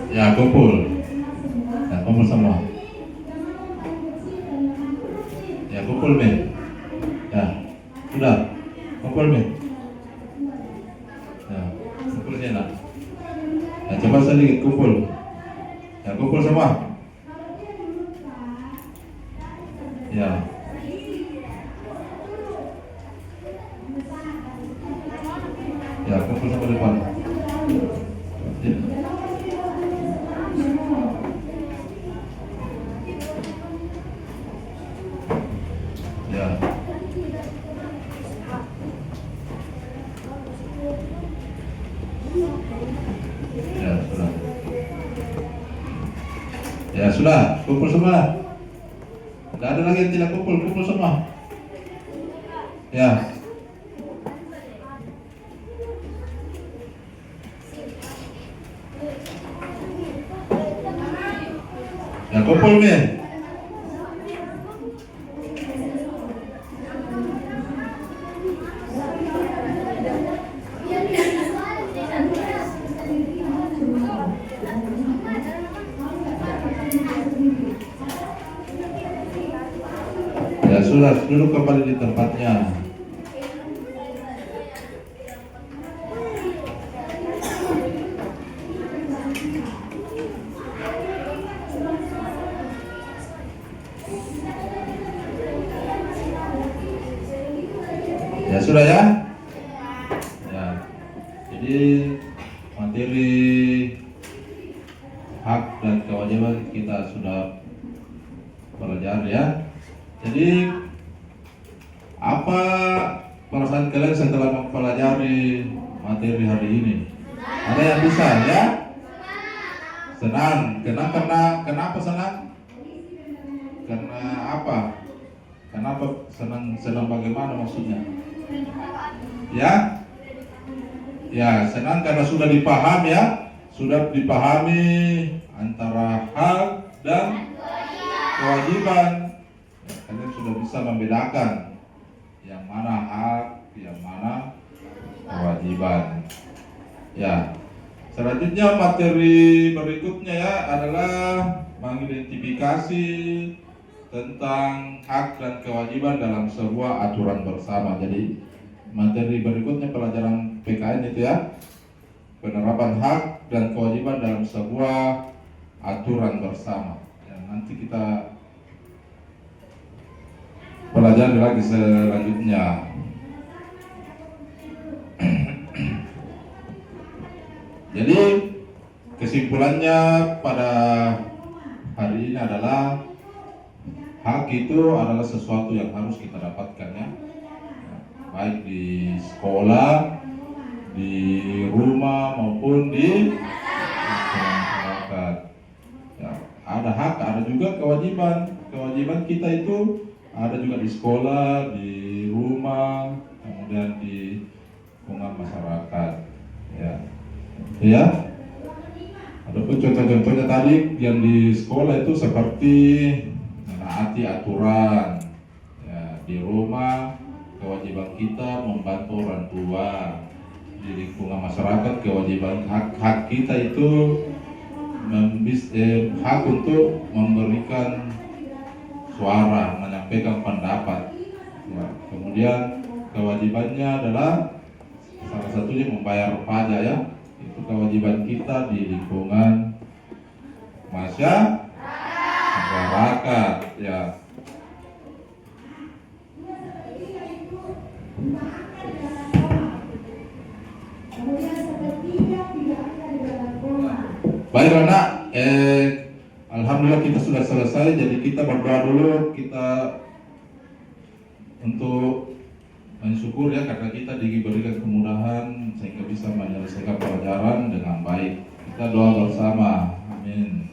Ya, kumpul. Ya, kumpul semua. Ya, kumpul men. Ya, sudah. Kumpul men. Ya, kumpulnya nak. Ya, coba sedikit kumpul. Ya, kumpul semua. Ya. Ya, kumpul sama depan. Ya. Ya. Ya, sudah. Ya, sudah. Kumpul semua. Tidak ada lagi yang tidak kumpul. Kumpul semua. Ya. Ya, kumpul men. Ya sudah, duduk kembali di tempatnya. Ya sudah ya. Ya. Jadi materi hak dan kewajiban kita sudah pelajari ya. Jadi apa perasaan kalian setelah mempelajari materi hari ini? Ada yang bisa ya? Senang. Kenapa senang? Karena apa? Kenapa senang? Senang bagaimana maksudnya? Ya? Ya, senang karena sudah dipahami ya. Sudah dipahami antara hak dan kewajiban. Ya, kalian sudah bisa membedakan yang mana hak, yang mana kewajiban. Ya. Selanjutnya materi berikutnya ya adalah mengidentifikasi tentang hak dan kewajiban dalam sebuah aturan bersama. Jadi materi berikutnya pelajaran PKN itu ya, penerapan hak dan kewajiban dalam sebuah aturan bersama. Ya, nanti kita pelajari lagi selanjutnya. Jadi kesimpulannya pada hari ini adalah hak itu adalah sesuatu yang harus kita dapatkan ya, baik di sekolah, di rumah maupun di masyarakat. Ya, ada hak, ada juga kewajiban. Kewajiban kita itu ada juga di sekolah, di rumah, kemudian di lingkungan masyarakat. Ya. Ya, adapun contoh-contohnya tadi yang di sekolah itu seperti menaati aturan. Ya, di rumah kewajiban kita membantu orang tua. Di lingkungan masyarakat kewajiban hak kita itu hak untuk memberikan suara, menyampaikan pendapat. Ya, kemudian kewajibannya adalah salah satunya membayar pajak ya. Itu kewajiban kita di lingkungan masyarakat ya. Baik anak, alhamdulillah kita sudah selesai. Jadi kita berdoa dulu, kita untuk mensyukur ya karena kita diberikan kemudahan sehingga bisa menyelesaikan pelajaran dengan baik. Kita doa bersama. Amin.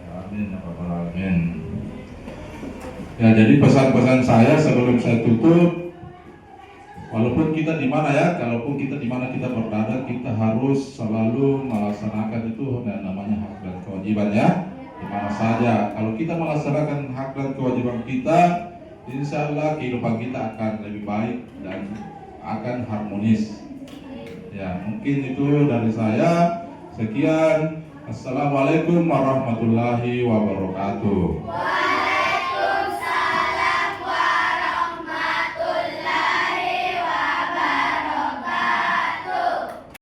Amin ya rabbal alamin. Ya, jadi pesan-pesan saya sebelum saya tutup, walaupun kita di mana ya, kalaupun kita di mana kita berada, kita harus selalu melaksanakan itu yang namanya hak dan kewajiban ya. Di mana saja, kalau kita melaksanakan hak dan kewajiban kita, insya Allah kehidupan kita akan lebih baik dan akan harmonis. Ya, mungkin itu dari saya. Sekian. Assalamualaikum warahmatullahi wabarakatuh.